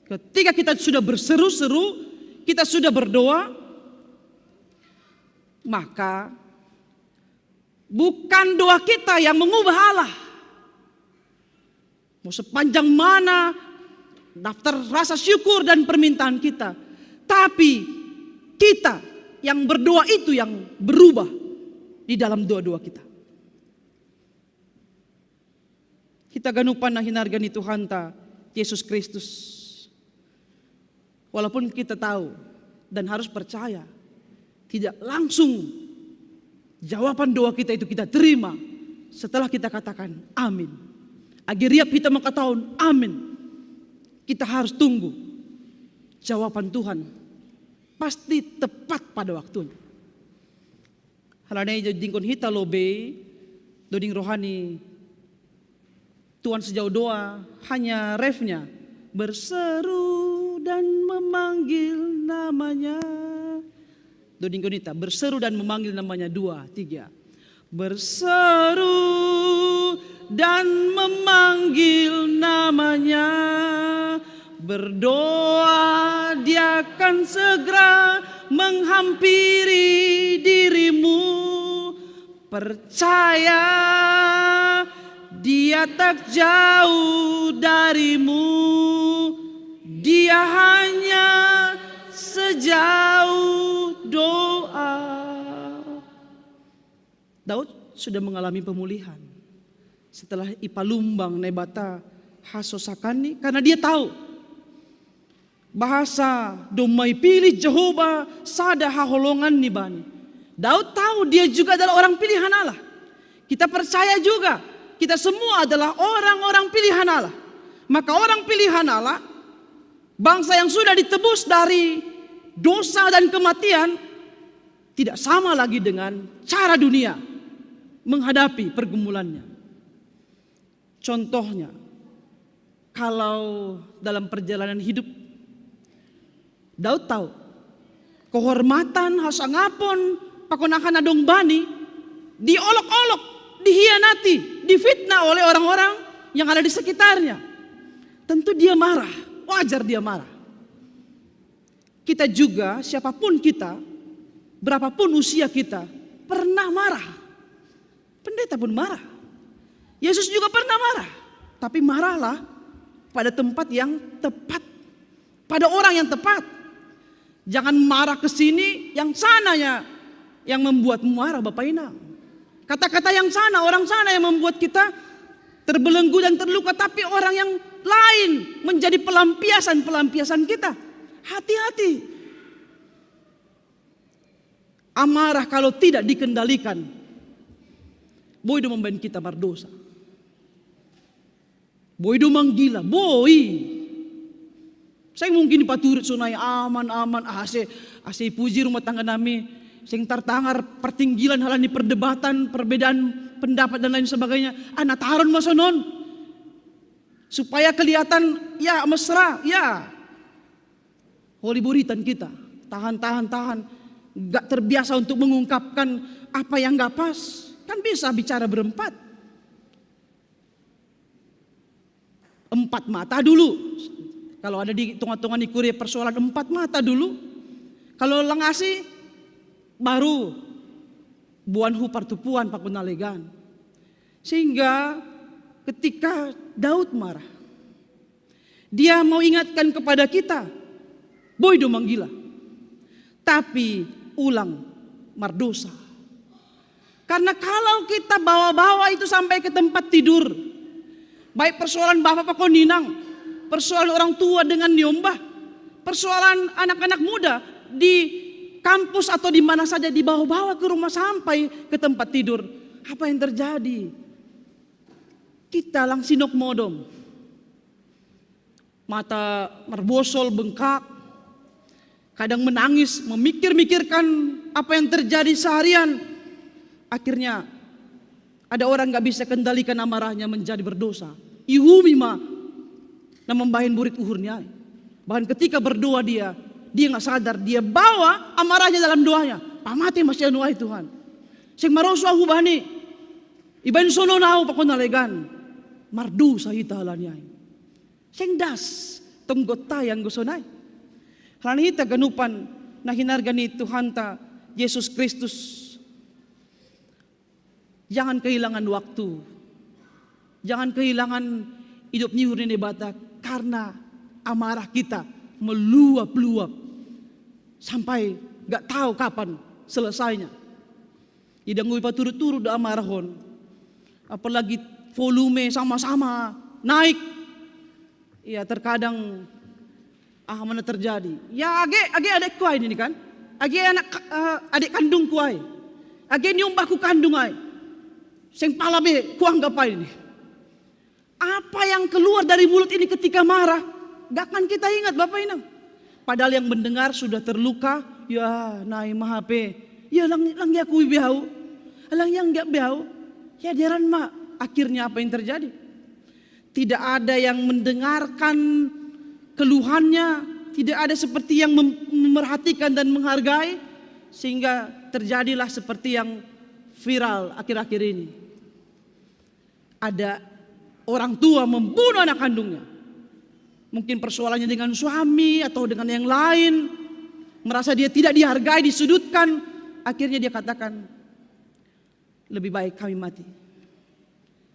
S8: ketika kita sudah berseru-seru, kita sudah berdoa, maka bukan doa kita yang mengubah Allah. Mau sepanjang mana daftar rasa syukur dan permintaan kita, tapi kita yang berdoa itu yang berubah di dalam doa-doa kita. Kita ganupan na hinargani Tuhan ta Yesus Kristus. Walaupun kita tahu dan harus percaya, tidak langsung jawaban doa kita itu kita terima setelah kita katakan amin. Agiriap kita makataon amin. Kita harus tunggu jawaban Tuhan. Pasti tepat pada waktunya. Halanay dingkon hita lobe doding rohani Tuhan sejauh doa hanya refnya berseru dan memanggil namanya. Doding konita berseru dan memanggil namanya 2, 3. Berseru dan memanggil namanya. Berdoa Dia akan segera menghampiri dirimu. Percaya Dia tak jauh darimu. Dia hanya sejauh doa. Daud sudah mengalami pemulihan. setelah ipalumbang nebata hasosakani, karena dia tahu bahasa domai pilih Jehova sada haholongan ni bani. Daud tahu dia juga adalah orang pilihan Allah. Kita percaya juga kita semua adalah orang-orang pilihan Allah. Maka orang pilihan Allah, bangsa yang sudah ditebus dari dosa dan kematian, tidak sama lagi dengan cara dunia menghadapi pergumulannya. Contohnya, kalau dalam perjalanan hidup, Daud tahu kehormatan hasangapon pakonakan adong bani diolok-olok, dihianati, difitnah oleh orang-orang yang ada di sekitarnya. Tentu dia marah, wajar dia marah. Kita juga, siapapun kita, berapapun usia kita, pernah marah. Pendeta pun marah. Yesus juga pernah marah. Tapi marahlah pada tempat yang tepat, pada orang yang tepat. Jangan marah ke sini, yang sananya yang membuat marah Bapak Inang. Kata-kata yang sana, orang sana yang membuat kita terbelenggu dan terluka, tapi orang yang lain menjadi pelampiasan kita. Hati-hati. Amarah kalau tidak dikendalikan, boy do membain kita berdosa. Boy do manggila, boy. Saya mungkin paturut sunai aman-aman, ase puji rumah tangga nami, sing tertangar pertinggilan halani perdebatan, perbedaan pendapat dan lain sebagainya. Anak taron masonon. Supaya kelihatan ya mesra, ya. Holiburitan kita, tahan. Gak terbiasa untuk mengungkapkan apa yang gak pas. Kan bisa bicara berempat. 4 mata dulu. Kalau ada di hitung-hitungan di kurir persoalan 4 mata dulu. Kalau langasi baru buan hu partupuan pakunalegan. Sehingga ketika Daud marah, dia mau ingatkan kepada kita, boy do manggila, tapi ulang mardosa. Karena kalau kita bawa-bawa itu sampai ke tempat tidur, baik persoalan bapak pakoninang, persoalan orang tua dengan nyombah, persoalan anak-anak muda di kampus atau di mana saja, dibawa-bawa ke rumah sampai ke tempat tidur, apa yang terjadi? Kita lang sinok modom, mata merbosol, bengkak, kadang menangis, memikir-mikirkan apa yang terjadi seharian. Akhirnya ada orang gak bisa kendalikan amarahnya menjadi berdosa. Ihumi ma na membahin burit uhurnya. Bahkan ketika berdoa dia gak sadar, dia bawa amarahnya dalam doanya. Pamati masya nuai Tuhan. Sing marosu aku bani, ibain sono nau pakonalegan. Mardu sa itahalanya. Sing das tunggot yang gusonay. Halani hita ganupan na hinarga ni Tuhan ta Yesus Kristus. Jangan kehilangan waktu. Jangan kehilangan hidup nyuhur ni bata karena amarah kita meluap-luap sampai gak tahu kapan selesainya. Idangui paturut-turut da amarahon. Apalagi volume sama-sama naik. Ya terkadang mana terjadi. Ya age adik kuai ini kan. Age adik kandung kuai. Age nyumbahku kandung ai. Sing palabe kuang gapai ini. Apa yang keluar dari mulut ini ketika marah, gak akan kita ingat Bapak Inang. Padahal yang mendengar sudah terluka. Ya nai mahape. Ya lang ya kui biau. Lang yang gak biau. Ya diaran mak. Akhirnya apa yang terjadi? Tidak ada yang mendengarkan keluhannya, tidak ada seperti yang memerhatikan dan menghargai, sehingga terjadilah seperti yang viral akhir-akhir ini. Ada orang tua membunuh anak kandungnya. Mungkin persoalannya dengan suami atau dengan yang lain, merasa dia tidak dihargai, disudutkan, akhirnya dia katakan, lebih baik kami mati.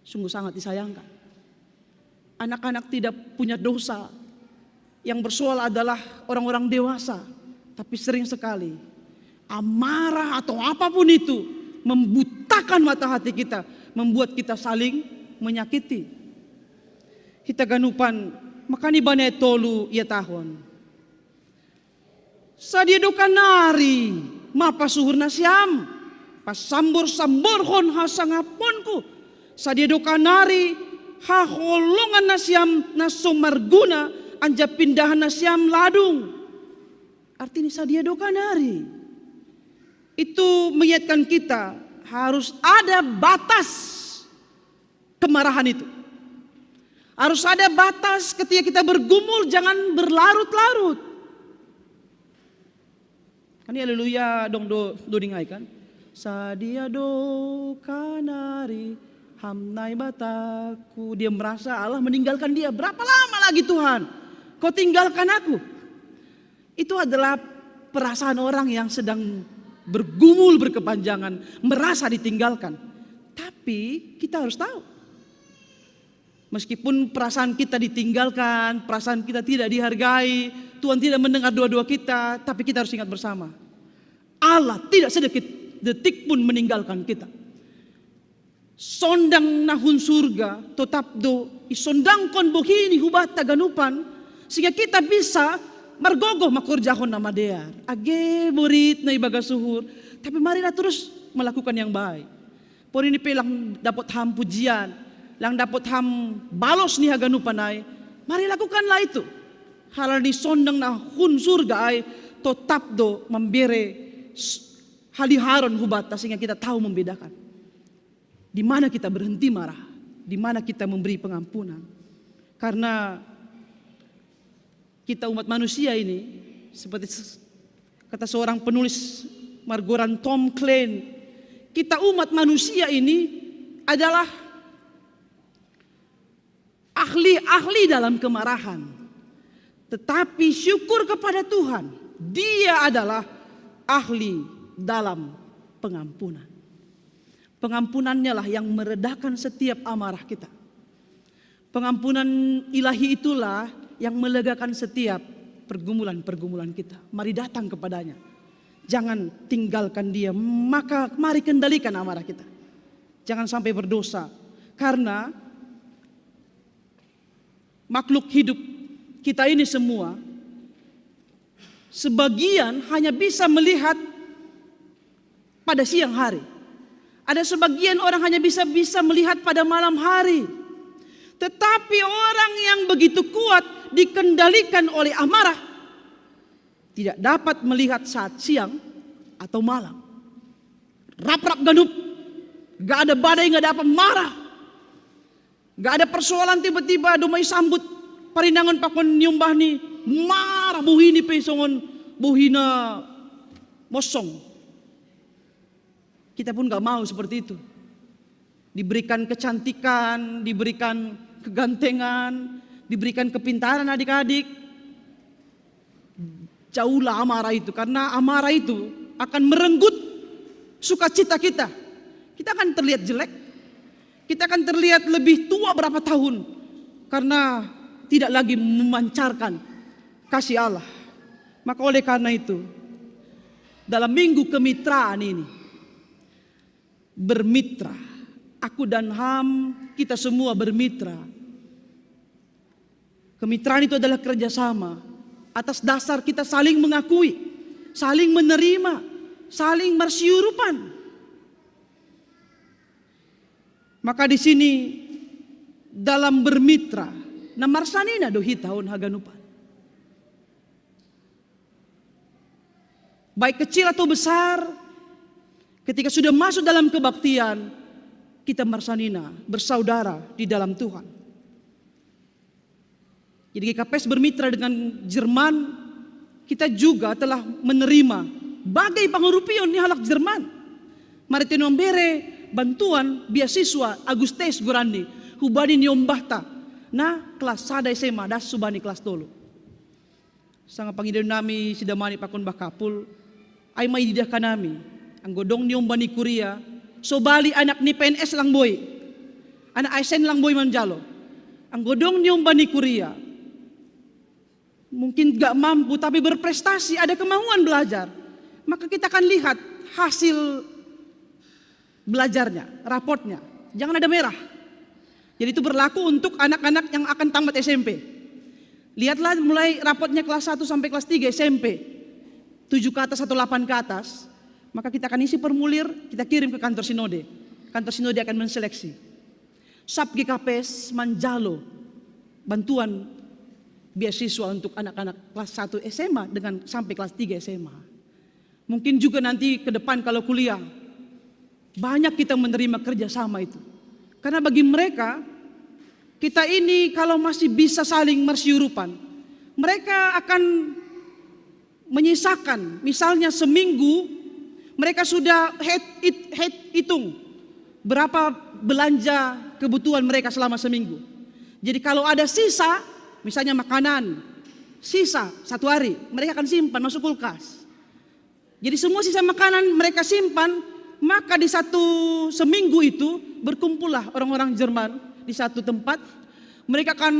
S8: Sungguh sangat disayangkan. Anak-anak tidak punya dosa. Yang bersoal adalah orang-orang dewasa. Tapi sering sekali amarah atau apapun itu membutakan mata hati kita, membuat kita saling menyakiti. Hita ganupan makani banay tolu ia tahun. Sadia do kanari mapasuhur na siyam. Pasambor-sambor hon hasangaponku. Sadia do kanari haholongan na siyam na sumarguna anja pindahan na siyam ladung. Artinya sadia do kanari. Itu mengingatkan kita harus ada batas kemarahan itu. Harus ada batas ketika kita bergumul, jangan berlarut-larut. Kan haleluya dong do dingai kan. Sadia do kanari hamnai bataku. Dia merasa Allah meninggalkan dia. Berapa lama lagi Tuhan kau tinggalkan aku? Itu adalah perasaan orang yang sedang bergumul berkepanjangan, merasa ditinggalkan. Tapi kita harus tahu, meskipun perasaan kita ditinggalkan, perasaan kita tidak dihargai, Tuhan tidak mendengar doa-doa kita, tapi kita harus ingat bersama, Allah tidak sedikit detik pun meninggalkan kita. Sondang nahun surga, tetap do isondangkon bohini hubat taganupan, sehingga kita bisa margogoh makurjahon nama dear. Age murid na ibaga suhur. Tapi marilah terus melakukan yang baik. Por ini pelang dapat ham pujian, lang dapat ham balos ni haganupanay. Mari lakukanlah itu. Halal ni sondang na hun surga ay tetap do membere haliharon hubata sehingga kita tahu membedakan. Di mana kita berhenti marah, di mana kita memberi pengampunan. Karena kita umat manusia ini, seperti kata seorang penulis Margoran Tom Klein, kita umat manusia ini adalah ahli-ahli dalam kemarahan. Tetapi syukur kepada Tuhan, Dia adalah ahli dalam pengampunan. Pengampunannya lah yang meredakan setiap amarah kita. Pengampunan ilahi itulah yang melegakan setiap pergumulan-pergumulan kita. Mari datang kepadanya. Jangan tinggalkan dia. Maka mari kendalikan amarah kita. Jangan sampai berdosa. Karena makhluk hidup kita ini semua, sebagian hanya bisa melihat pada siang hari. Ada sebagian orang hanya bisa melihat pada malam hari. Tetapi orang yang begitu kuat dikendalikan oleh amarah tidak dapat melihat saat siang atau malam. Rap-rap ganup, gak ada badai, gak ada apa, marah. Gak ada persoalan tiba-tiba domai sambut parinangan pakon nyumbah ni marah buhini pesongon buhina mosong. Kita pun gak mau seperti itu. Diberikan kecantikan, diberikan kegantengan, diberikan kepintaran adik-adik. Jauhlah amarah itu, karena amarah itu akan merenggut sukacita kita. Kita akan terlihat jelek, kita akan terlihat lebih tua berapa tahun, karena tidak lagi memancarkan kasih Allah. Maka oleh karena itu, dalam minggu kemitraan ini, bermitra, aku dan Ham, kita semua bermitra. Kemitraan itu adalah kerjasama atas dasar kita saling mengakui, saling menerima, saling bersyurupan. Maka di sini dalam bermitra, namarsanina dohi tahun haganupan. Baik kecil atau besar, ketika sudah masuk dalam kebaktian, kita marsanina, bersaudara di dalam Tuhan. Jadi GKPS bermitra dengan Jerman, kita juga telah menerima bagai pangurupion ni halak Jerman. Mari tinombere bantuan beasiswa Agustes Gurandi, hubani niombahta na kelas sada SMA das subani kelas 3. Sanga pangidon nami sidamani pakon bakapul, ay may didah kanami, ang godong niombani Korea, so bali anak ni PNS lang boy, anak ASN lang boy manjalo. Ang godong niombani Korea, mungkin gak mampu tapi berprestasi, ada kemauan belajar. Maka kita akan lihat hasil belajarnya, raportnya. Jangan ada merah. Jadi itu berlaku untuk anak-anak yang akan tamat SMP. Lihatlah mulai rapotnya kelas 1 sampai kelas 3 SMP. 7 ke atas atau 8 ke atas. Maka kita akan isi formulir, kita kirim ke kantor sinode. Kantor sinode akan menseleksi. Sub GKPS Manjalo, bantuan beasiswa untuk anak-anak kelas 1 SMA dengan sampai kelas 3 SMA. Mungkin juga nanti ke depan kalau kuliah, banyak kita menerima kerjasama itu. Karena bagi mereka, kita ini kalau masih bisa saling bersyurupan, mereka akan menyisakan, misalnya seminggu, mereka sudah hitung berapa belanja kebutuhan mereka selama seminggu. Jadi kalau ada sisa, misalnya makanan, sisa 1 hari, mereka akan simpan masuk kulkas. Jadi semua sisa makanan mereka simpan, maka di satu seminggu itu berkumpullah orang-orang Jerman di satu tempat. Mereka akan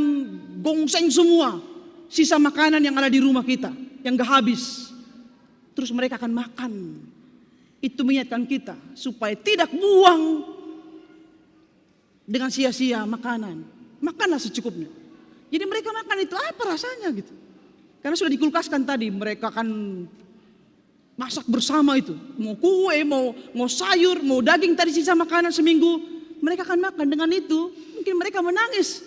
S8: gongseng semua sisa makanan yang ada di rumah kita, yang gak habis. Terus mereka akan makan. Itu mengingatkan kita supaya tidak buang dengan sia-sia makanan. Makanlah secukupnya. Jadi mereka makan itu apa rasanya gitu. Karena sudah dikulkaskan tadi, mereka akan masak bersama itu. Mau kue, mau sayur, mau daging tadi sisa makanan seminggu. Mereka akan makan. Dengan itu mungkin mereka menangis.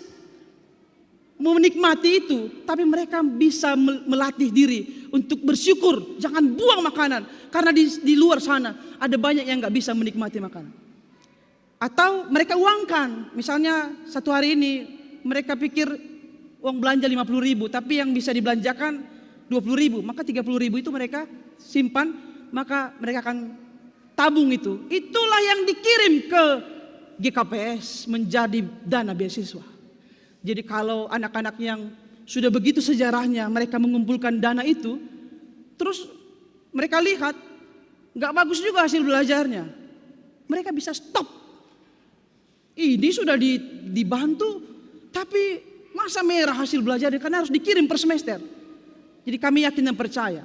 S8: Mau menikmati itu. Tapi mereka bisa melatih diri untuk bersyukur. Jangan buang makanan. Karena di luar sana ada banyak yang gak bisa menikmati makanan. Atau mereka uangkan. Misalnya satu hari ini mereka pikir uang belanja 50.000. Tapi yang bisa dibelanjakan 20.000. Maka 30.000 itu mereka simpan, maka mereka akan tabung itu. Itulah yang dikirim ke GKPS menjadi dana beasiswa. Jadi kalau anak-anak yang sudah begitu sejarahnya mereka mengumpulkan dana itu, terus mereka lihat gak bagus juga hasil belajarnya, mereka bisa stop. Ini sudah dibantu, tapi masa merah hasil belajarnya karena harus dikirim per semester. Jadi kami yakin dan percaya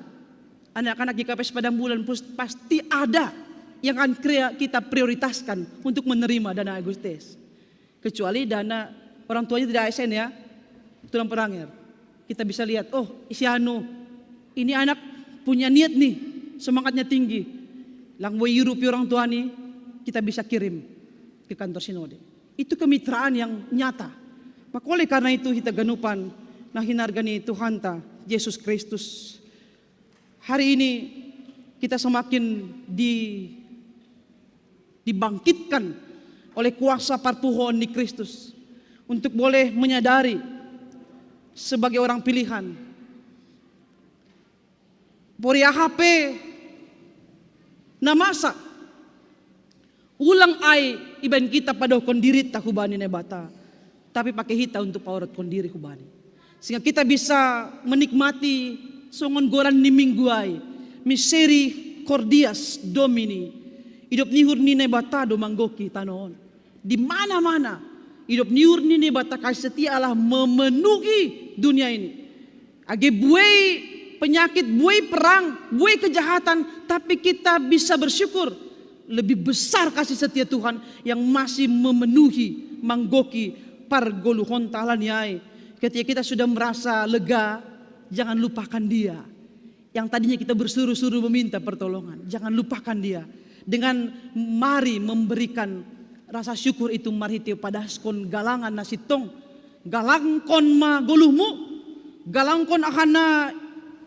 S8: anak-anak GKPS Padang Bulan pasti ada yang akan kita prioritaskan untuk menerima dana Agustes. Kecuali dana orang tuanya tidak ASN ya, tulang perangir. Kita bisa lihat, oh Isiano, ini anak punya niat nih, semangatnya tinggi. Langway Europe orang tua nih, kita bisa kirim ke kantor sinode. Itu kemitraan yang nyata. Maka oleh karena itu kita ganupan, nah hinargani Tuhan ta, Yesus Kristus. Hari ini kita semakin dibangkitkan oleh kuasa parpuhon di Kristus untuk boleh menyadari sebagai orang pilihan. Pori HP namasa ulang ai iban kita pada kondiri tak hubani nebata, tapi pakai hita untuk paurat kondiri hubani. Sehingga kita bisa menikmati songon goran ni mingguai miseri cordias domini hidup nihur ni nebata do manggoki tanon di mana-mana hidup nihur ni nebata kasih setia Allah memenuhi dunia ini. Age buai penyakit, buai perang, buai kejahatan, tapi kita bisa bersyukur lebih besar kasih setia Tuhan yang masih memenuhi manggoki pargoluhon talaniai. Ketika kita sudah merasa lega, jangan lupakan dia. Yang tadinya kita bersuruh-suruh meminta pertolongan, jangan lupakan dia. Dengan mari memberikan rasa syukur itu marhiteu padaskon galangan nasitong, galangkon ma goluhmu, galangkon ahana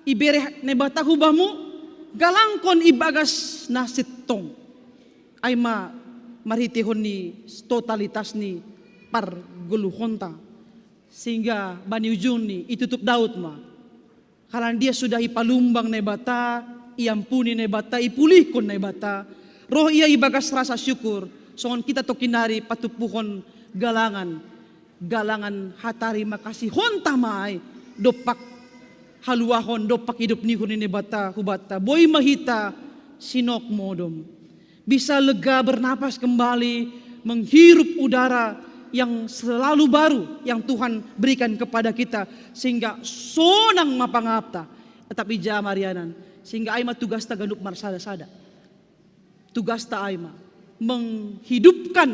S8: ibereh nebata hubahmu, galangkon ibagas nasitong. Ay marhitehon ni totalitas ni par goluhonta. Sehingga bani ujung ni itutup Daud ma. Karena dia sudah ipalumbang nebata, iampuni nebata, ipulihkon nebata. Roh ia ibagas rasa syukur. Songon kita tokinari patupuhon galangan. Galangan hatari makasih honta maay. Dopak haluahon, dopak hidup nihun nebata hubata. Boy mahita sinok modom. Bisa lega bernapas kembali, menghirup udara yang selalu baru yang Tuhan berikan kepada kita sehingga sonang mapangapta tetapi jamarianan sehingga aima tugas ta ganup marsada-sada tugas ta aima menghidupkan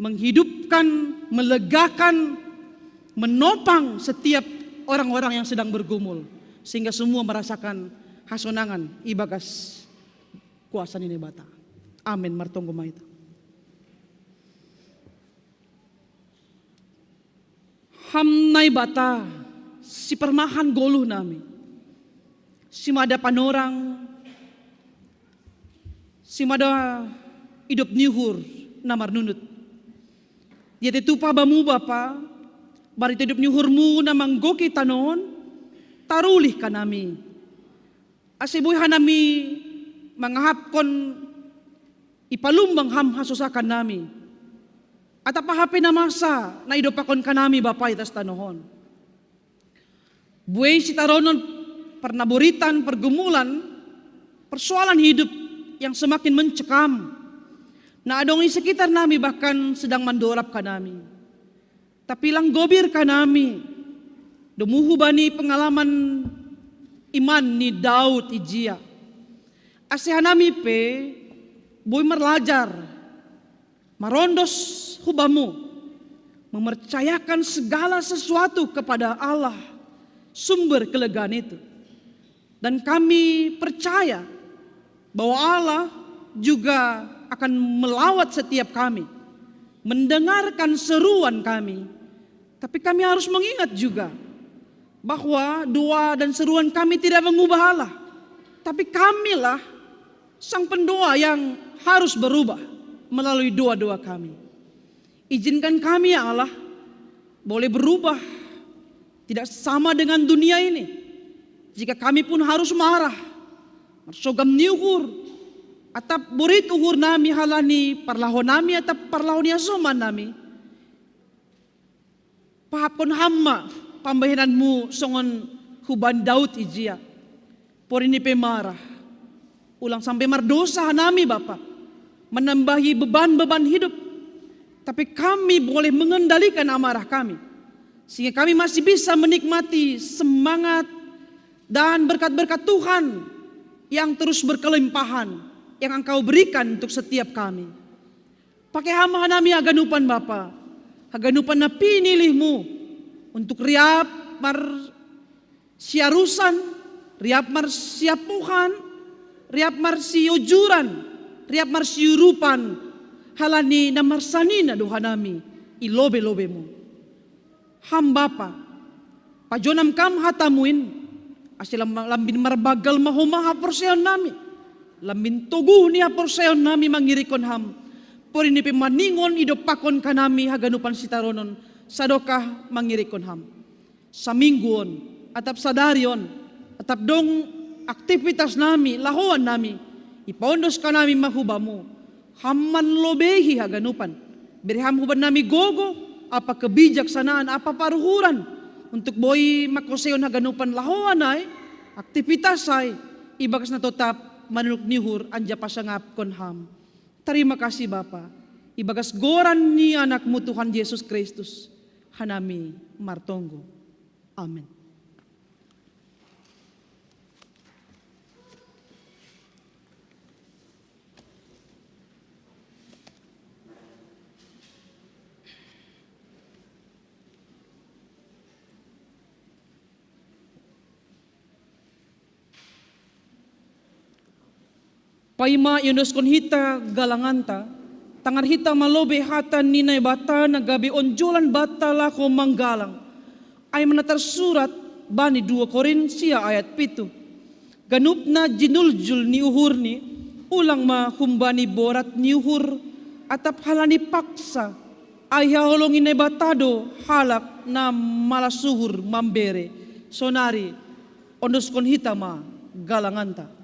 S8: menghidupkan, melegakan, menopang setiap orang-orang yang sedang bergumul, sehingga semua merasakan hasonangan ibagas kuasa Nini Bata. Amin. Martonggo ma itu. Hamnai Bata si permahan goluh nami, si mada panorang, si mada hidup nihur namar nunut. Dia tetupa bamu Bapa, bari hidup nihurmu namang goki tanon, tarulih kanami. Asibuy hanami mangahapkon ipalumbang ham hasusakan nami. At apahapi na masa na idopakon kanami Bapa itas tanohon. Buhay si taronon pernaburitan, pergumulan, persoalan hidup yang semakin mencekam. Na adong sekitar nami bahkan sedang mandorap kanami. Tapi lang gobir kanami. Dumuhu bani pengalaman iman ni Daud ijia. Asihanami pe boy merlajar, marondos hubamu, mempercayakan segala sesuatu kepada Allah, sumber kelegaan itu. Dan kami percaya bahwa Allah juga akan melawat setiap kami, mendengarkan seruan kami. Tapi kami harus mengingat juga bahwa doa dan seruan kami tidak mengubah Allah. Tapi kamilah sang pendoa yang harus berubah melalui doa-doa kami. Izinkan kami ya Allah boleh berubah, tidak sama dengan dunia ini. Jika kami pun harus marah, marsogam niuhur, atap burit uhur nami halani parlahon nami atap parlahon yasoman nami. Pahapon hamma pambahinanmu songon huban Daud ijia. Porini pemarah, ulang sampai mardosa nami Bapa, menambahi beban-beban hidup. Tapi kami boleh mengendalikan amarah kami, sehingga kami masih bisa menikmati semangat dan berkat-berkat Tuhan yang terus berkelimpahan yang Engkau berikan untuk setiap kami. Pakai hama nami haganupan Bapa, haganupan na pinilihmu untuk riap mar siarusan, riap mar siapuhan, riap mar siujuran, riap mar siurupan, halani na marsanina dohanami ilobe-lobemu. Ham Bapa, pajonam kam hatamuin, asilam lambin marbagal mahumaha porseon nami, lambin tuguh ni porseon nami mangirikon ham, porini pemaningon idopakon kanami haganupan sitaronon, sadokah mangirikon ham. Samingguon, atap sadarion, atap dong aktivitas nami, lahuan nami, ipaondos kanami mahubamu, hamman lobehi haganupan, berham huban nami gogo, apa kebijaksanaan, apa paruhuran, untuk boy makoseon haganupan lahuan ay, aktivitas ay, ibagas na tetap manuluk nihur anja pasangap konham. Terima kasih Bapa, ibagas goran ni anakmu Tuhan Yesus Kristus, hanami martonggo. Amin. Paima yundoskon hita galanganta, tangar hita malobe hatan ninay bata nagabi onjolan bata lako manggalang. Ay menatar surat bani 2 Korinsia ayat 7. Ganup na jinuljul ni uhur ni, ulang ma humbani borat ni uhur, atap halani paksa, ay haholongin ay batado halak na malasuhur mambere, sonari, ondoskon hita ma galanganta.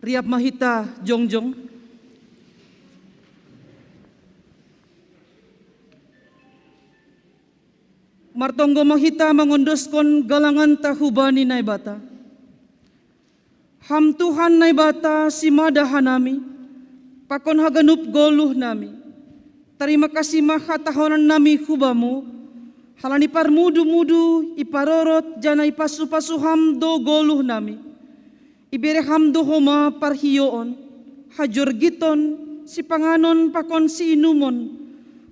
S8: Riap mahita jongjong. Martonggo mahita mangondoskon galangan tahubani na ibata. Ham Tuhan na ibata si madahanami, pakon haganup goluh nami. Terima kasih mahatahonan nami hubamu, halani parmudu-mudu iparorot jana ipasu-pasu hamdo goluh nami. Ibere hamdo homa parhiyoon, hajor giton si panganon pakon si inumon,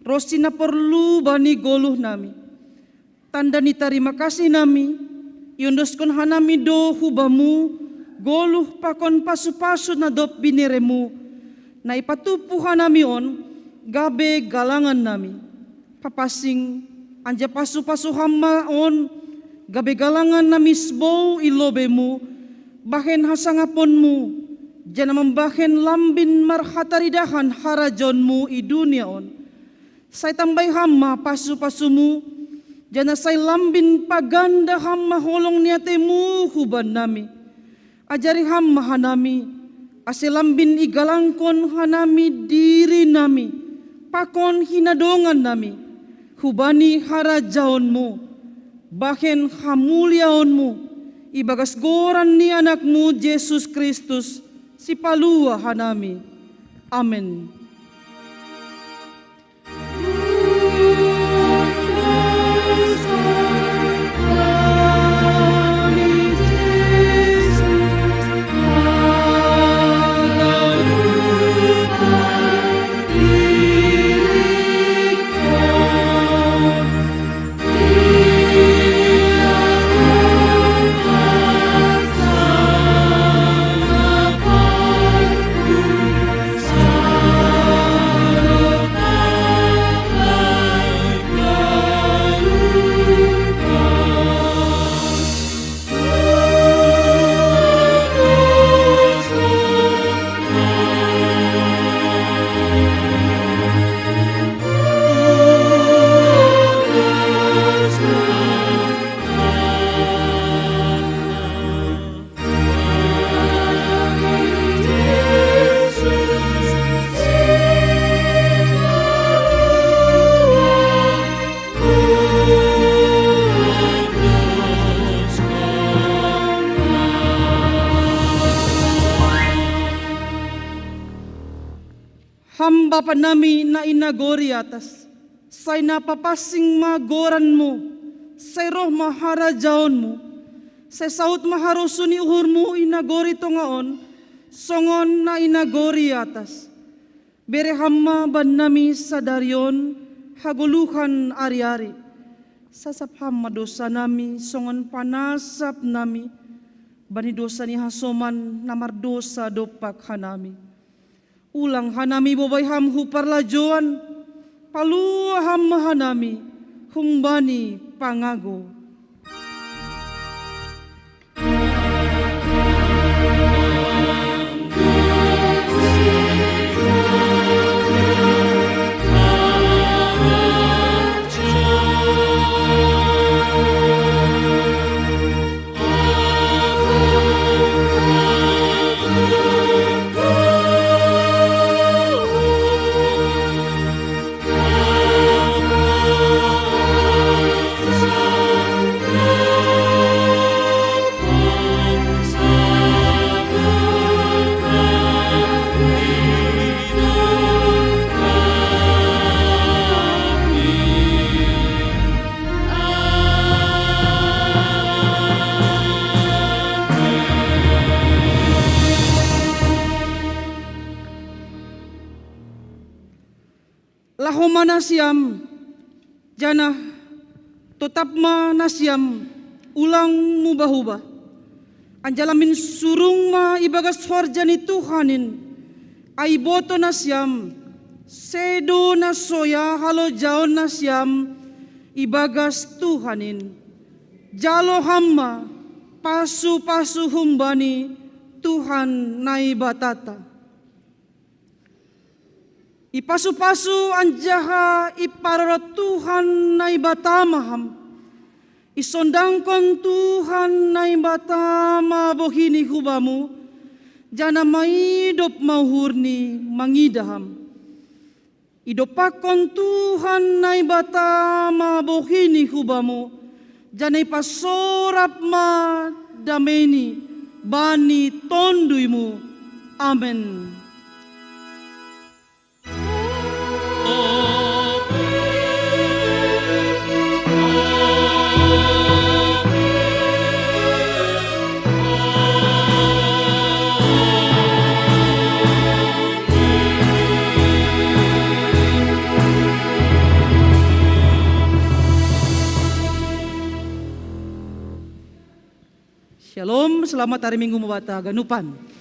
S8: rosi na perlu bani goluh nami. Tanda ni terima kasih nami, yundoskon hanami do hubamu, goluh pakon pasu-pasu na dop biniremu, na ipatupu hanami on, gabe galangan nami. Papasing anja pasu-pasu hama on, gabe galangan nami sbow ilobemu, bahen hasangaponmu, jana membahen lambin marhataridahan harajonmu i dunia on. Saya tambay hama pasu-pasumu, jana say lambin paganda hamma holong niatemu huban nami. Ajari hamma hanami, ase lambin igalangkon hanami diri nami, pakon hinadongan nami, hubani harajaonmu, bahen hamuliaonmu, ibagas goran ni anakmu Yesus Kristus, si palua hanami. Amen. Bapa nami na inagori atas, say napapasing magoranmu, say roh maharajaonmu, say saut maharusuni uhurmu inagori tongaon, songon na inagori atas. Bere hamma ban nami sadarion, haguluhan ari-ari, sasap hamma dosa nami, songon panasap nami, bani dosa ni hasoman namar dosa dopak hanami. Ulang hanami bobay ham huparlajoan, palua ham hanami, humbani pangago. Lahoma nasiam, jana tetap ma nasiam, ulang mubah-ubah. Anjalamin surung ma ibagas horjani Tuhanin, aiboto nasiam, sedo nasoya halo jaon nasiam, ibagas Tuhanin. Jalo hamma, pasu-pasu humbani, Tuhan naibatata. Ipasu-pasu anjaha iparorot Tuhan na ibatamaham. Isondangkon Tuhan na ibatama bohini hubamu. Jana maidop mahurni mangidaham. Idopakon Tuhan nai bata mabohini hubamu. Janai pasorap ma dameni bani tonduimu. Amen. Shalom, selamat hari Minggu Mubata Ganupan.